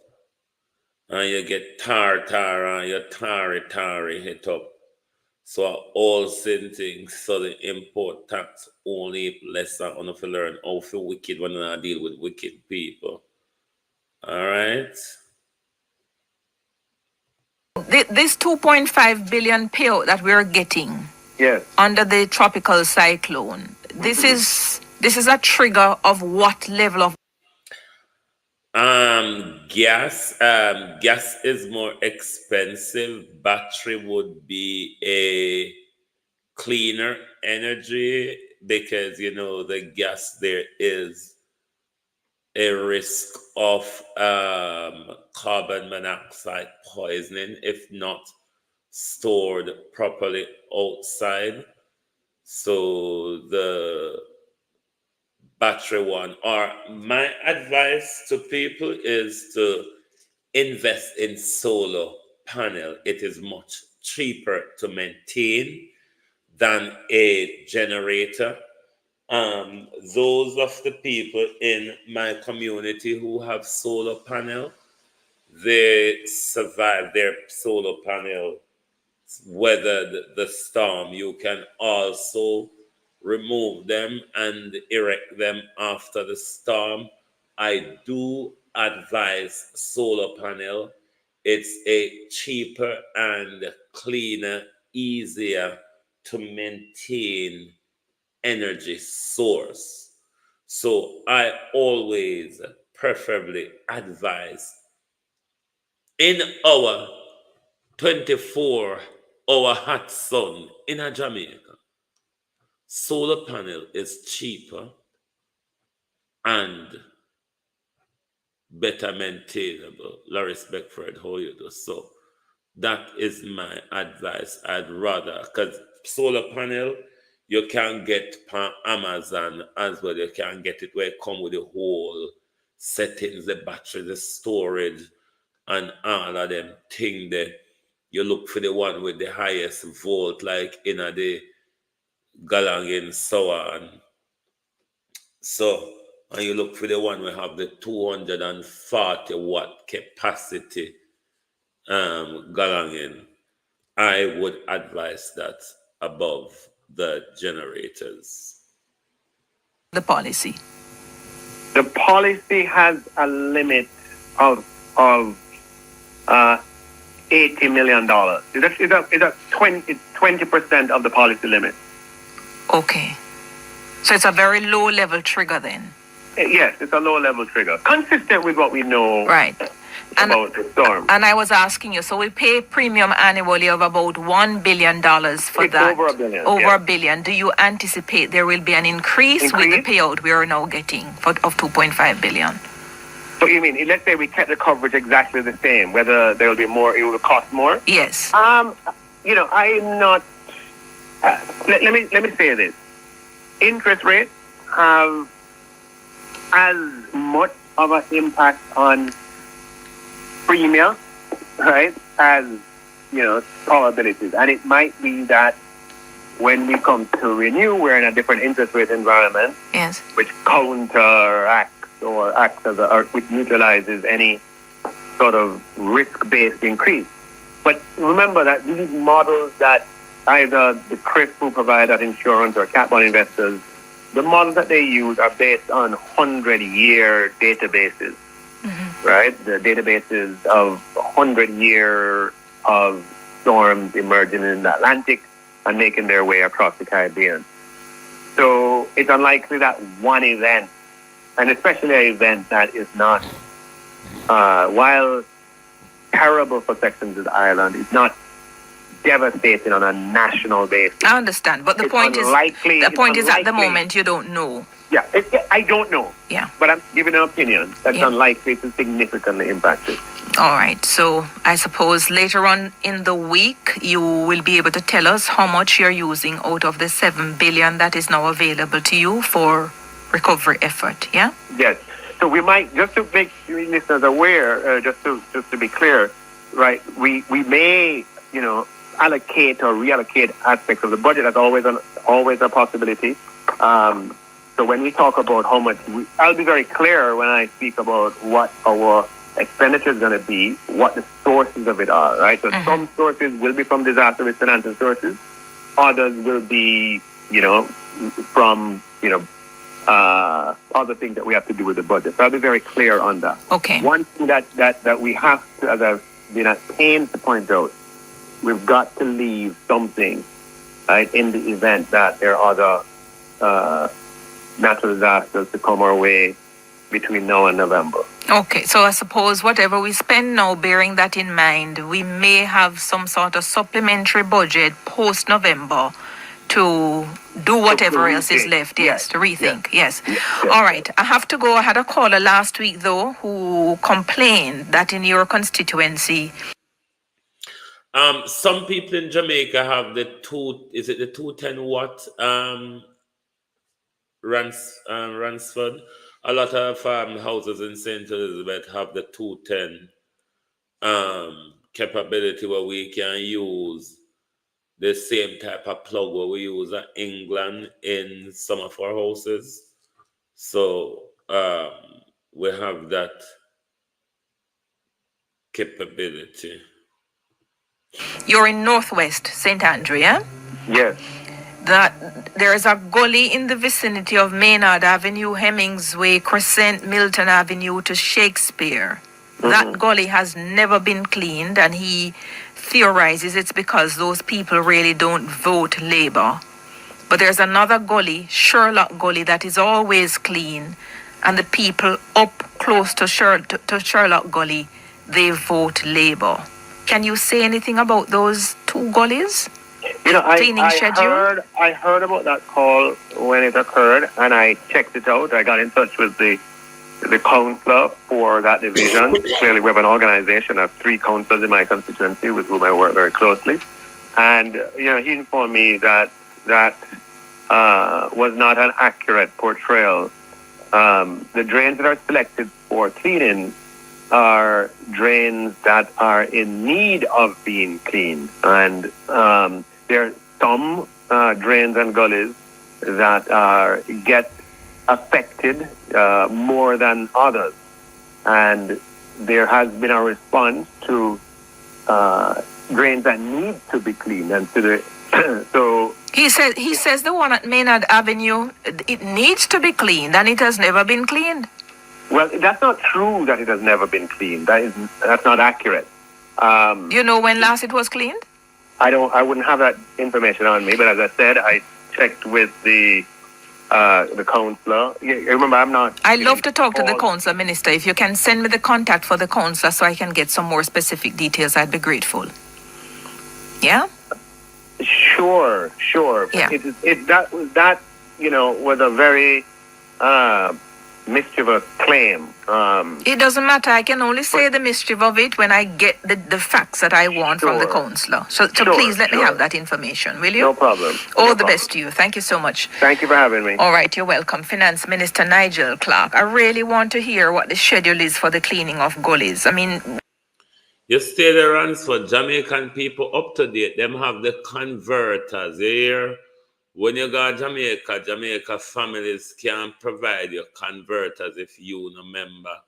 And you get tar, and you tarry hit up. So all things, so the import tax only less than on if you learn how to wicked when I deal with wicked people. All right.
This 2.5 billion payout that we're getting,
yes,
under the tropical cyclone, this is a trigger of what level of...
Gas is more expensive. Battery would be a cleaner energy because the gas, there is a risk of carbon monoxide poisoning if not stored properly outside. So the battery one, or my advice to people is to invest in solar panel. It is much cheaper to maintain than a generator. Those of the people in my community who have solar panel, they survive their solar panel, weathered the storm. You can also remove them and erect them after the storm. I do advise solar panel. It's a cheaper and cleaner, easier to maintain energy source. So I always preferably advise in our 24-hour hot sun in Jamaica, solar panel is cheaper and better maintainable. Loris Beckford, how you do? So that is my advice. I'd rather, because solar panel, you can get on Amazon as well. You can get it where it come with the whole settings, the battery, the storage, and all of them thing there. You look for the one with the highest volt, like in the Galang and so on. So, and you look for the one we have the 240 watt capacity Galang. I would advise that above the generators.
The policy.
The policy has a limit of $80 million. It's 20% of the policy limit.
Okay. So it's a very low level trigger then.
Yes, it's a low level trigger. Consistent with what we know about the storm.
And I was asking you, so we pay premium annually of about $1 billion for
it's
that.
Over $1 billion.
Over $1 billion. Do you anticipate there will be an increase with the payout we are now getting of $2.5 billion?
So you mean, let's say we kept the coverage exactly the same, whether there will be more, it will cost more?
Yes.
I'm not. Let me say this. Interest rates have as much of an impact on premium, right, as probabilities. And it might be that when we come to renew, we're in a different interest rate environment,
yes,
which counteracts or acts as which neutralizes any sort of risk-based increase. But remember that these models that either the CRIF who provide that insurance or cat bond investors, the models that they use are based on 100-year databases, right? The databases of 100 years of storms emerging in the Atlantic and making their way across the Caribbean. So it's unlikely that one event, and especially an event that is not, while terrible for sections of the island. It's not devastating on a national basis.
I understand, but the point is at the moment you don't know.
Yeah, I don't know.
Yeah.
But I'm giving an opinion that's unlikely to significantly impact it.
All right. So I suppose later on in the week, you will be able to tell us how much you're using out of the 7 billion that is now available to you for recovery effort. Yeah?
Yes. So we might, just to make listeners aware, just to be clear, right, we may, allocate or reallocate aspects of the budget. That's always a possibility. So when we talk about how much, I'll be very clear when I speak about what our expenditure is going to be, what the sources of it are, right? So some sources will be from disaster risk financing sources. Others will be, from, other things that we have to do with the budget. So I'll be very clear on that.
Okay.
One thing that we have to, as I've been at pains to point out, we've got to leave something, right, in the event that there are other natural disasters to come our way between now and November.
Okay, so I suppose whatever we spend now, bearing that in mind, we may have some sort of supplementary budget post-November to do whatever else is left. Yes, to rethink. Yes. All right. I have to go. I had a caller last week, though, who complained that in your constituency,
some people in Jamaica have the 210 watt Ransford. A lot of houses in St. Elizabeth have the 210 capability where we can use the same type of plug where we use in England in some of our houses. So we have that capability.
You're in Northwest St. Andrew, yeah?
Yes.
That there is a gully in the vicinity of Maynard Avenue, Hemmingsway, Crescent, Milton Avenue to Shakespeare. That gully has never been cleaned, and he theorizes it's because those people really don't vote Labour. But there's another gully, Sherlock Gully, that is always clean, and the people up close to Sherlock Gully, they vote Labour. Can you say anything about those two gullies?
I heard about that call when it occurred, and I checked it out. I got in touch with the councillor for that division. Clearly, we have an organization of 3 councillors in my constituency with whom I work very closely. And, he informed me that was not an accurate portrayal. The drains that are selected for cleaning are drains that are in need of being cleaned. And there are some drains and gullies that get affected more than others. And there has been a response to drains that need to be cleaned. And to the so
he says the one at Maynard Avenue, it needs to be cleaned, and it has never been cleaned.
Well, that's not true that it has never been cleaned. That's not accurate.
You know when last it was cleaned?
I wouldn't have that information on me, but as I said, I checked with the councillor. Remember, I'm not.
I love to talk to the councillor, Minister. If you can send me the contact for the councillor so I can get some more specific details, I'd be grateful. Yeah?
Sure.
Yeah.
That was a very mischievous claim.
It doesn't matter. I can only say the mischief of it when I get the facts that I want from the councillor. So please let me have that information, will you?
No problem.
All the best to you. Thank you so much.
Thank you for having me.
All right, you're welcome. Finance Minister Nigel Clarke. I really want to hear what the schedule is for the cleaning of gullies. I mean,
you stay there runs for Jamaican people up to date. Them have the converters here. When you go to Jamaica families can provide your converters if you no member.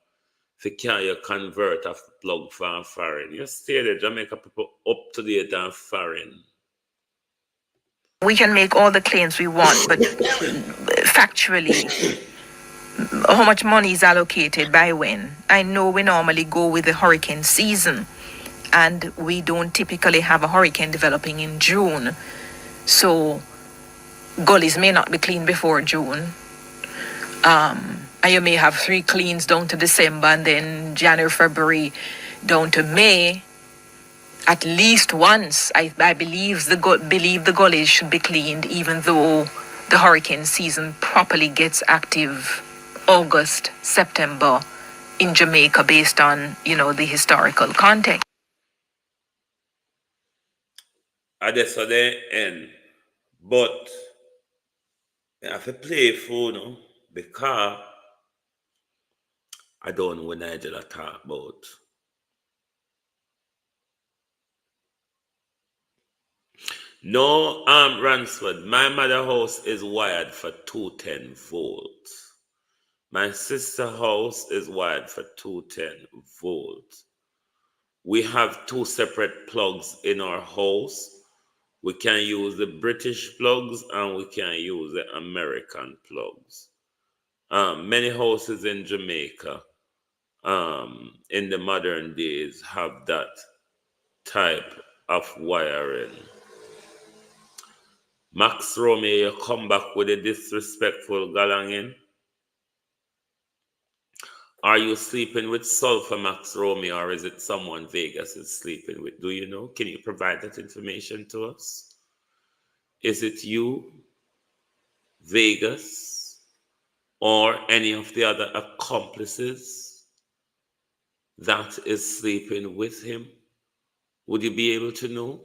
If you carry your converter plug for foreign. You stay there, Jamaica people up to date and foreign.
we can make all the claims we want, but factually, how much money is allocated by when? I know we normally go with the hurricane season, and we don't typically have a hurricane developing in June. So gullies may not be cleaned before June. And you may have 3 cleans down to December, and then January, February, down to May, at least once, I believe the gullies should be cleaned, even though the hurricane season properly gets active August, September in Jamaica based on, the historical context.
I just saw the end. But I have to play for because I don't know what Nigel talk about. No, Ransford, my mother house is wired for 210 volts. My sister house is wired for 210 volts. We have two separate plugs in our house. We can use the British plugs and we can use the American plugs. Many houses in Jamaica in the modern days have that type of wiring. Max Romeo, you come back with a disrespectful galangin. Are you sleeping with Sulfur, Max Romeo, or is it someone Vegas is sleeping with? Do you know? Can you provide that information to us? Is it you, Vegas, or any of the other accomplices that is sleeping with him? Would you be able to know?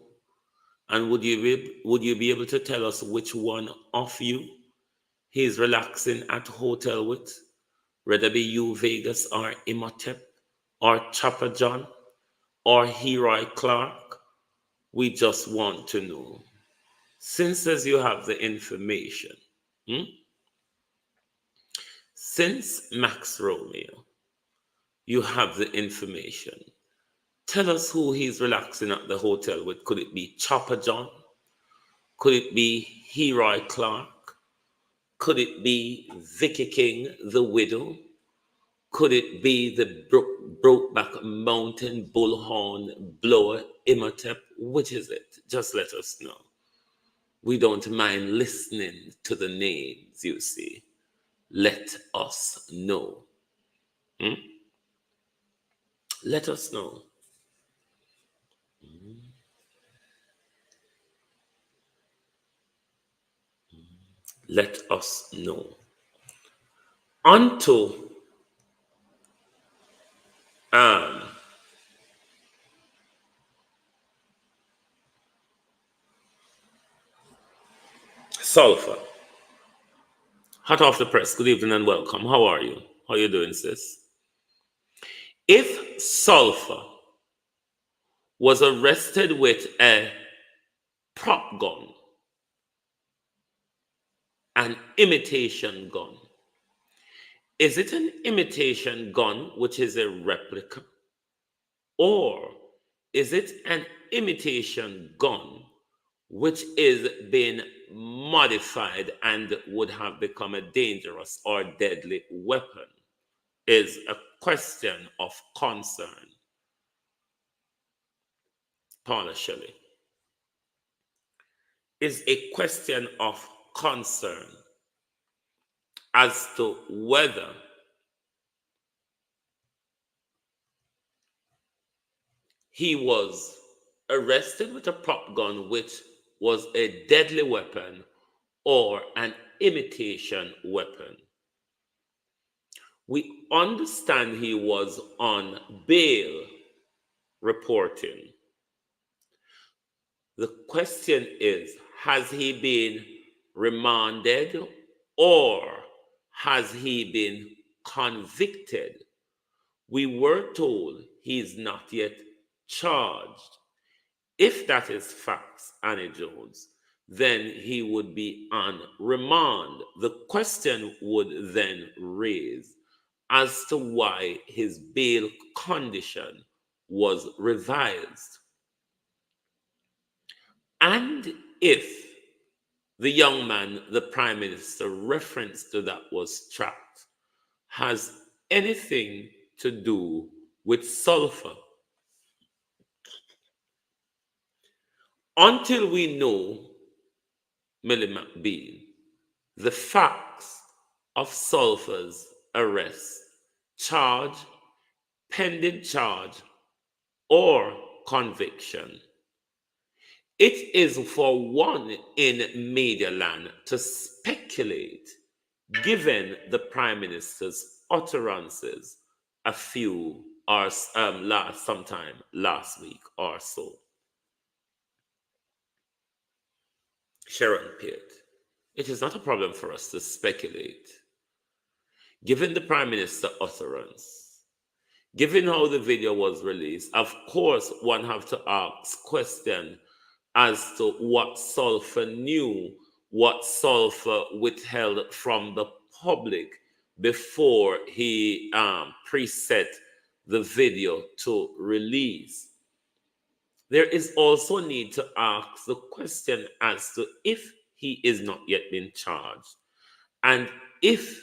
And would you be able to tell us which one of you he's relaxing at hotel with? Whether be you, Vegas, or Imhotep, or Chopper John, or Heroi Clarke, we just want to know. Since as you have the information, since Max Romeo, you have the information, tell us who he's relaxing at the hotel with. Could it be Chopper John? Could it be Heroi Clarke? Could it be Vicky King, the widow? Could it be the Brokeback Mountain bullhorn blower Imhotep? Which is it? Just let us know. We don't mind listening to the names, you see. Let us know. Let us know. Let us know. Onto Sulfur. Hot off the press. Good evening and welcome. How are you? How are you doing, sis? If Sulfur was arrested with a prop gun, an imitation gun, is it an imitation gun which is a replica? Or is it an imitation gun which is being modified and would have become a dangerous or deadly weapon? Is a question of concern. Paula Shelley. Is a question of concern as to whether he was arrested with a prop gun which was a deadly weapon or an imitation weapon. We understand he was on bail reporting. The question is, has he been remanded or has he been convicted? We were told he's not yet charged. If that is facts, Annie Jones, then he would be on remand. The question would then raise as to why his bail condition was revised. And if the young man, the Prime Minister reference to that was tracked, has anything to do with Sulfur. Until we know, Millie McBean, the facts of Sulfur's arrest, charge, pending charge, or conviction. It is for one in media land to speculate, given the Prime Minister's utterances a few or sometime last week or so. Sharon Pitt, it is not a problem for us to speculate. Given the Prime Minister utterance, given how the video was released, of course, one have to ask question as to what Sulphur knew, what Sulphur withheld from the public before he preset the video to release. There is also a need to ask the question as to if he is not yet been charged, and if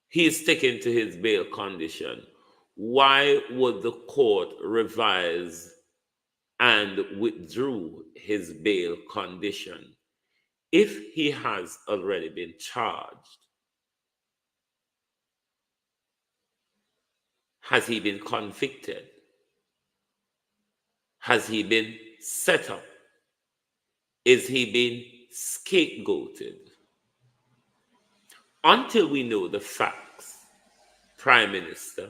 he is sticking to his bail condition, why would the court revise and withdrew his bail condition if he has already been charged? Has he been convicted? Has he been set up? Is he being scapegoated? Until we know the facts, Prime Minister,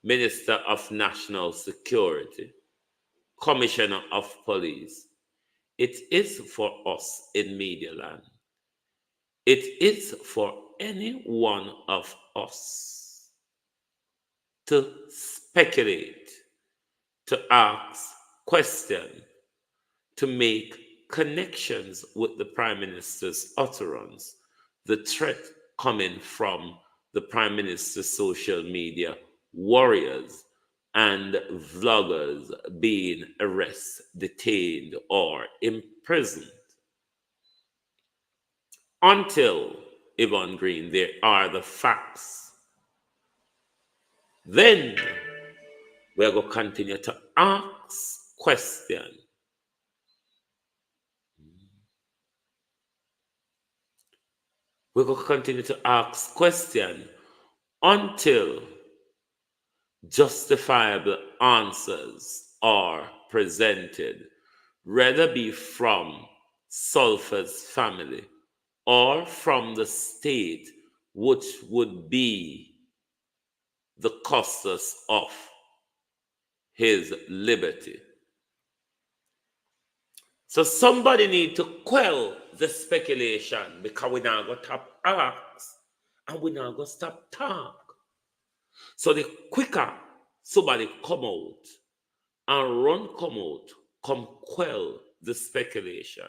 Minister of National Security, Commissioner of Police, it is for us in Media Land. It is for any one of us to speculate, to ask questions, to make connections with the Prime Minister's utterance, the threat coming from the Prime Minister's social media warriors and vloggers being arrested, detained, or imprisoned. Until, Yvonne Green, there are the facts. Then we're going to continue to ask questions. We're going to continue to ask questions until justifiable answers are presented, whether be from Sulphur's family or from the state, which would be the causes of his liberty. So somebody need to quell the speculation, because we're not going to stop ask and we're not going to stop talk. So the quicker somebody come out and come out, come quell the speculation,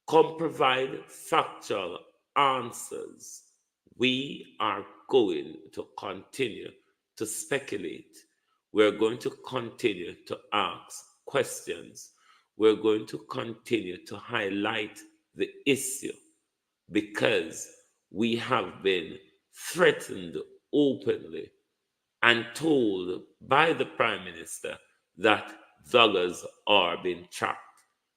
come provide factual answers, we are going to continue to speculate. We're going to continue to ask questions. We're going to continue to highlight the issue, because we have been threatened openly and told by the Prime Minister that vloggers are being tracked.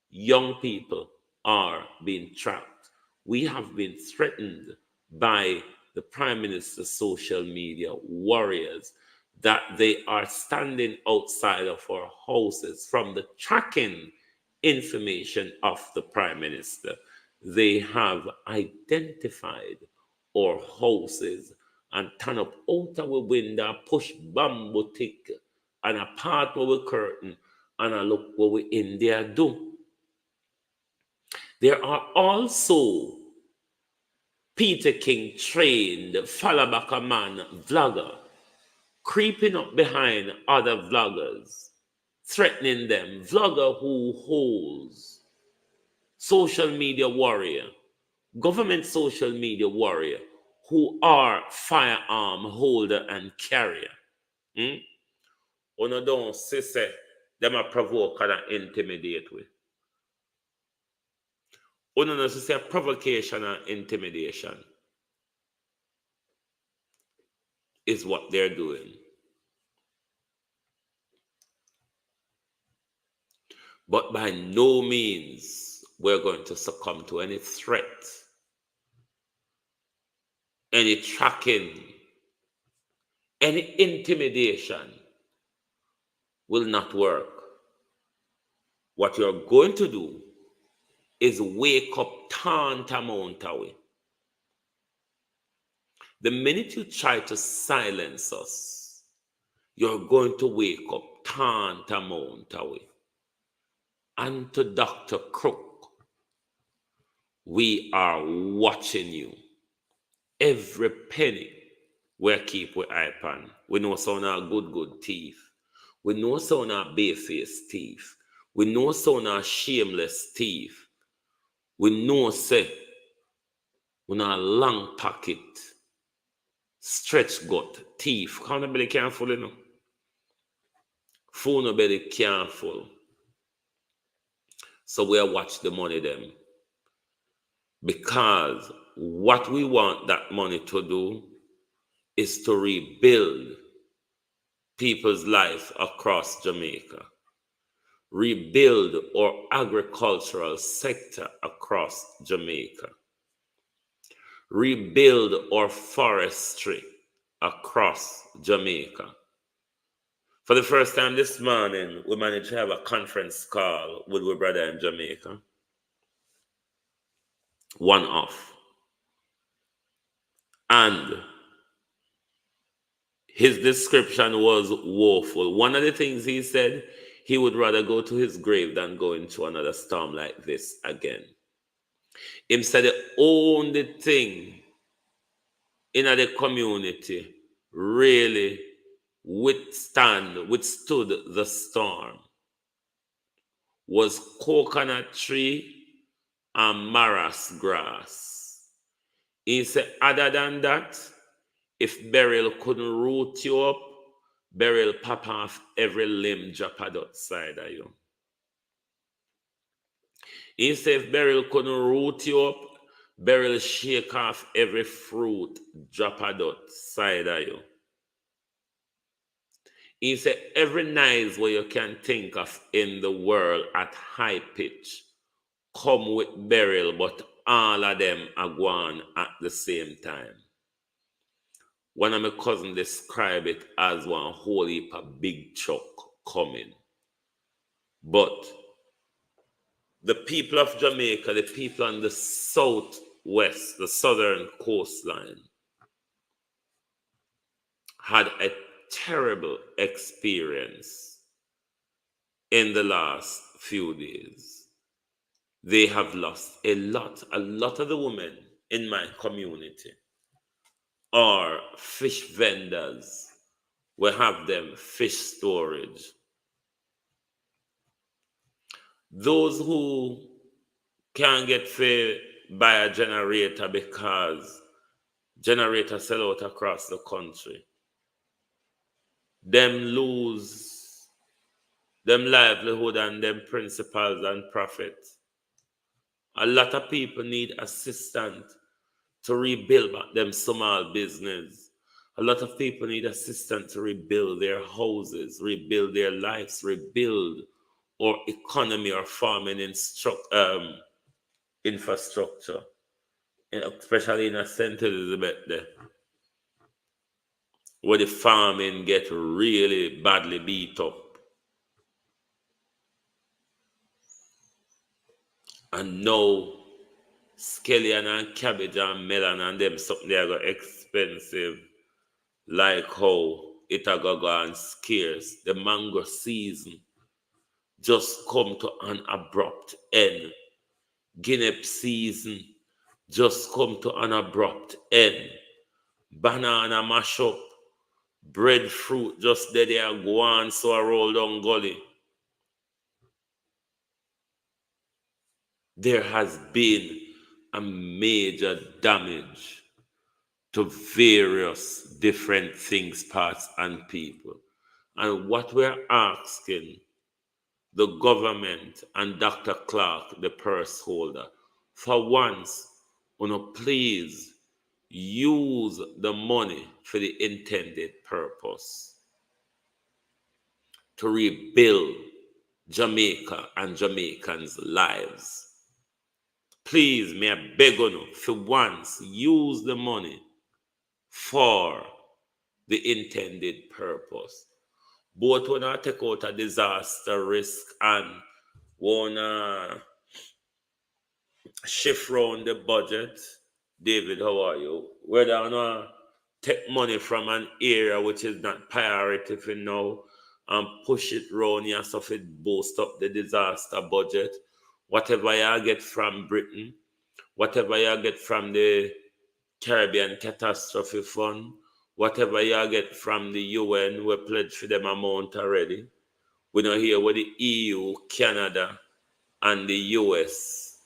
Young people are being tracked. We have been threatened by the Prime Minister's social media warriors that they are standing outside of our houses from the tracking information of the Prime Minister. They have identified our houses and turn up out of a window, push bamboo tick and a part of a curtain, and a look what we in there do. There are also Peter King trained follow back a man vlogger creeping up behind other vloggers, threatening them. Vlogger who holds social media warrior, government social media warrior, who are firearm holder and carrier. Uno don't say them a provoke and intimidate with. Uno don't say provocation and intimidation is what they're doing. But by no means we're going to succumb to any threat, any tracking, Any intimidation will not work. What you're going to do is wake up tantamount away. The minute you try to silence us, you're going to wake up tantamount away. And to Dr. Crook, we are watching you. Every penny we keep with eye on. We know some are good thief. We know some are bare-faced thief. We know some are shameless thief. We know say we know long pocket, stretch gut, thief. Can't nobody careful, you know. Fool nobody careful. So we'll watch the money them. Because what we want that money to do is to rebuild people's life across Jamaica. Rebuild our agricultural sector across Jamaica. Rebuild our forestry across Jamaica. For the first time this morning, we managed to have a conference call with our brother in Jamaica. One off. And his description was woeful. One of the things he said, he would rather go to his grave than go into another storm like this again. Him said the only thing in the community really withstood the storm was coconut tree and marras grass. He said, other than that, if burial couldn't root you up, burial pop off every limb drop outside of you. He said, if burial couldn't root you up, burial shake off every fruit drop outside of you. He said, every noise where you can think of in the world at high pitch come with burial, but all of them are going at the same time. One of my cousins described it as one whole heap of big truck coming. But the people of Jamaica, the people on the southwest, the southern coastline, had a terrible experience in the last few days. They have lost a lot of the women in my community are fish vendors. We have them fish storage. Those who can't get fed by a generator because generators sell out across the country, them lose them livelihood and them principles and profits. A lot of people need assistance to rebuild back them small business. A lot of people need assistance to rebuild their houses, rebuild their lives, rebuild our economy or farming infrastructure, especially in St. Elizabeth there, where the farming get really badly beat up. And now scallion and cabbage and melon and them something they are go expensive, like how it a go and scarce. The mango season just come to an abrupt end. Guinea season just come to an abrupt end. Banana mash up, breadfruit just there they are go on so I roll down gully. There has been a major damage to various different things, parts, and people. And what we're asking the government and Dr. Clarke, the purse holder, for once, please use the money for the intended purpose to rebuild Jamaica and Jamaicans' lives. Please, may I beg you, for once, use the money for the intended purpose. Both when I take out a disaster risk and wanna shift around the budget. David, how are you? Whether I wanna take money from an area which is not priority for now and push it round here so it boost up the disaster budget. Whatever you get from Britain, whatever you get from the Caribbean Catastrophe Fund, whatever you get from the UN, we pledged for them amount already. We don't hear what the EU, Canada, and the US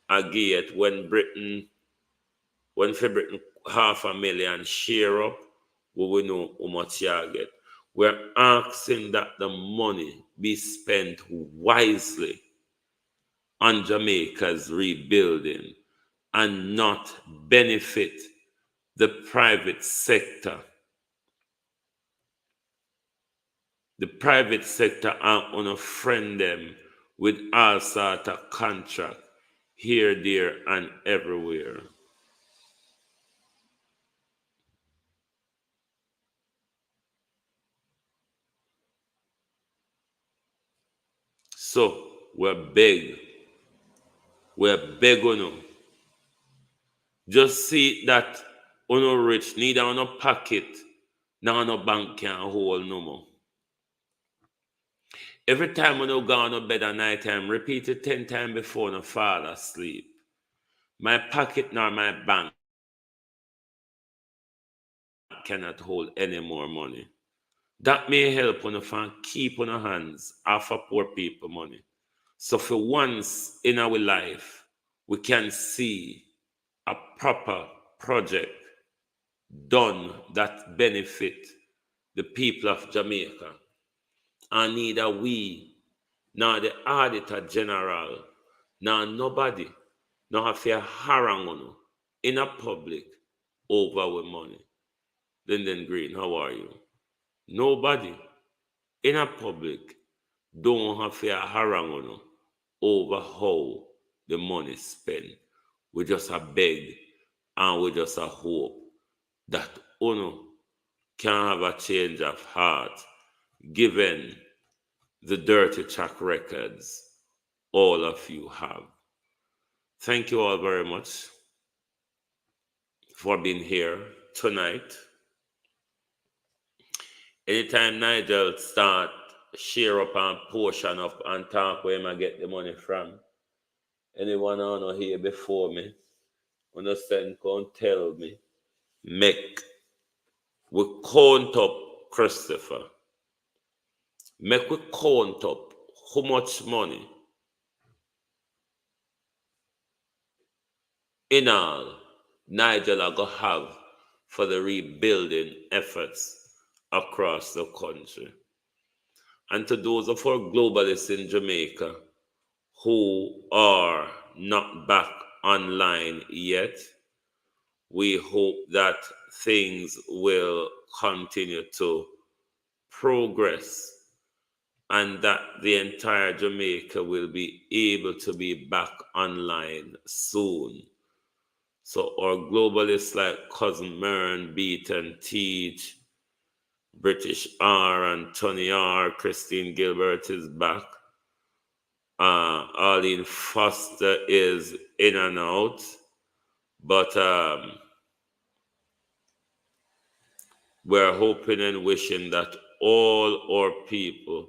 agree when Britain, when for Britain 500,000 share up, we will know how much you get. We're asking that the money be spent wisely on Jamaica's rebuilding and not benefit the private sector. The private sector are going to friend them with all sorts of contract here, there, and everywhere. So we're begging on you. Just see that uno rich, neither on a pocket, nor on a bank can hold no more. Every time when you go on bed at night time, repeat it 10 times before you fall asleep. My pocket nor my bank cannot hold any more money. That may help on you keep on your hands off of poor people money. So for once in our life, we can see a proper project done that benefit the people of Jamaica. And neither we, nor the Auditor General, nor nobody, nor have to harangue on you in a public over with money. Linden Green, how are you? Nobody in a public don't have to harangue on you over how the money is spent. We just a beg and we just a hope that UNO can have a change of heart given the dirty track records all of you have. Thank you all very much for being here tonight. Anytime Nigel start share up and portion up and talk where I get the money from, anyone on here before me, understand, can tell me, make we count up, Christopher. Make we count up how much money in all Nigel are going to have for the rebuilding efforts across the country. And to those of our globalists in Jamaica who are not back online yet, we hope that things will continue to progress and that the entire Jamaica will be able to be back online soon. So our globalists like Cousin Mern, Beat and Teach, British R and Tony R, Christine Gilbert is back. Arlene Foster is in and out. But we're hoping and wishing that all our people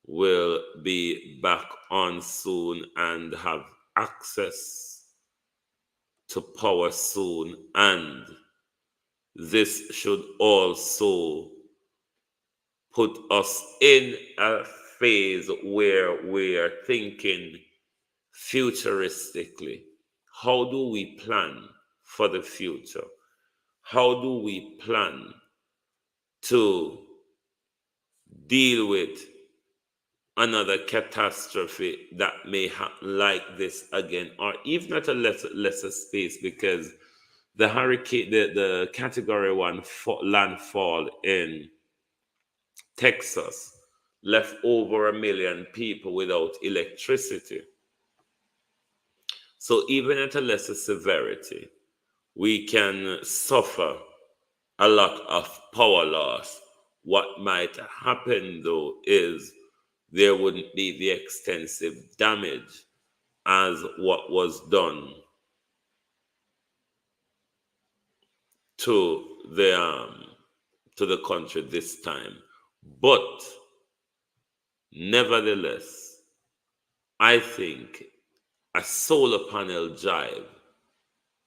will be back on soon and have access to power soon. And this should also put us in a phase where we are thinking futuristically. How do we plan for the future? How do we plan to deal with another catastrophe that may happen like this again, or even at a lesser space, because the hurricane, the category 1 landfall in Texas left over 1 million people without electricity. So even at a lesser severity, we can suffer a lot of power loss. What might happen though is there wouldn't be the extensive damage as what was done to the country this time. But nevertheless, I think a solar panel drive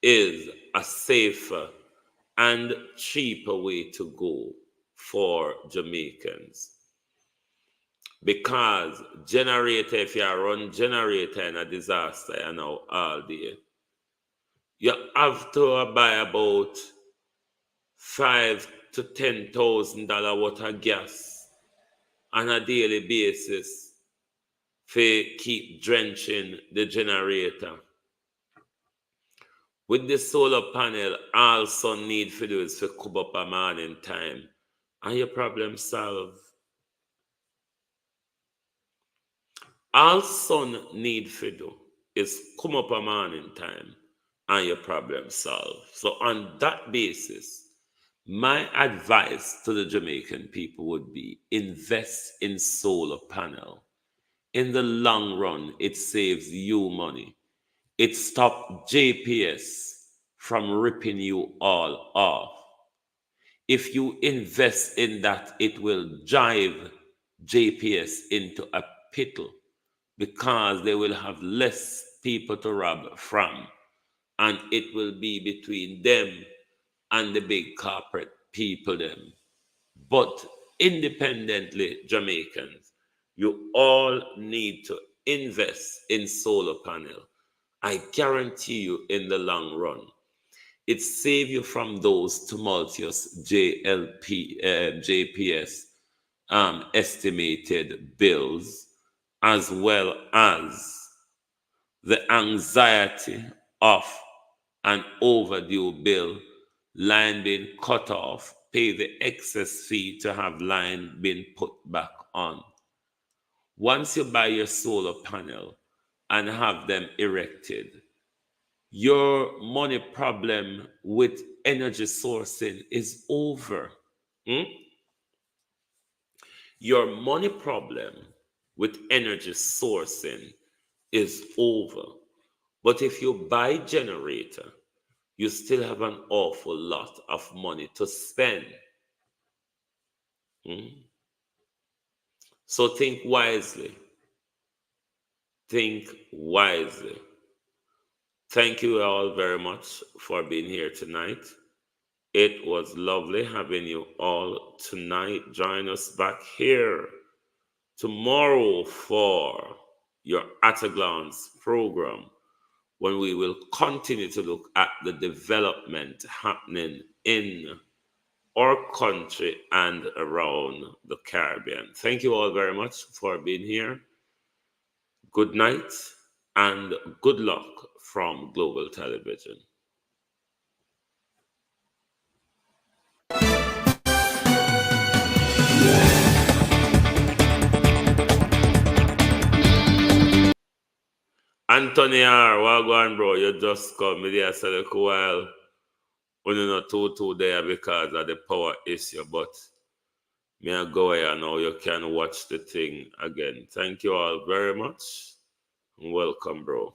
is a safer and cheaper way to go for Jamaicans. Because generator, if you run generator in a disaster, you know, all day, you have to buy about $5,000 to $10,000 worth of gas on a daily basis for keep drenching the generator. With the solar panel, all sun need for do is to come up a morning time and your problem solved. All sun need for do is come up a morning time and your problem solved. So on that basis, my advice to the Jamaican people would be invest in solar panel. In the long run, it saves you money. It stops JPS from ripping you all off. If you invest in that, it will drive JPS into a pickle because they will have less people to rob from. And it will be between them and the big corporate people them. But independently, Jamaicans, you all need to invest in solar panel. I guarantee you in the long run, it saves you from those tumultuous JPS estimated bills, as well as the anxiety of an overdue bill, line being cut off, pay the excess fee to have line being put back on. Once you buy your solar panel and have them erected, your money problem with energy sourcing is over. Your money problem with energy sourcing is over. But if you buy generator, you still have an awful lot of money to spend. So think wisely. Think wisely. Thank you all very much for being here tonight. It was lovely having you all tonight. Join us back here tomorrow for your At a Glance program, when we will continue to look at the development happening in our country and around the Caribbean. Thank you all very much for being here. Good night and good luck from Global Television. Anthony R, wagwan bro, you just come me there said a while. Only not too there because of the power issue, but me I go here now. You can watch the thing again. Thank you all very much and welcome, bro.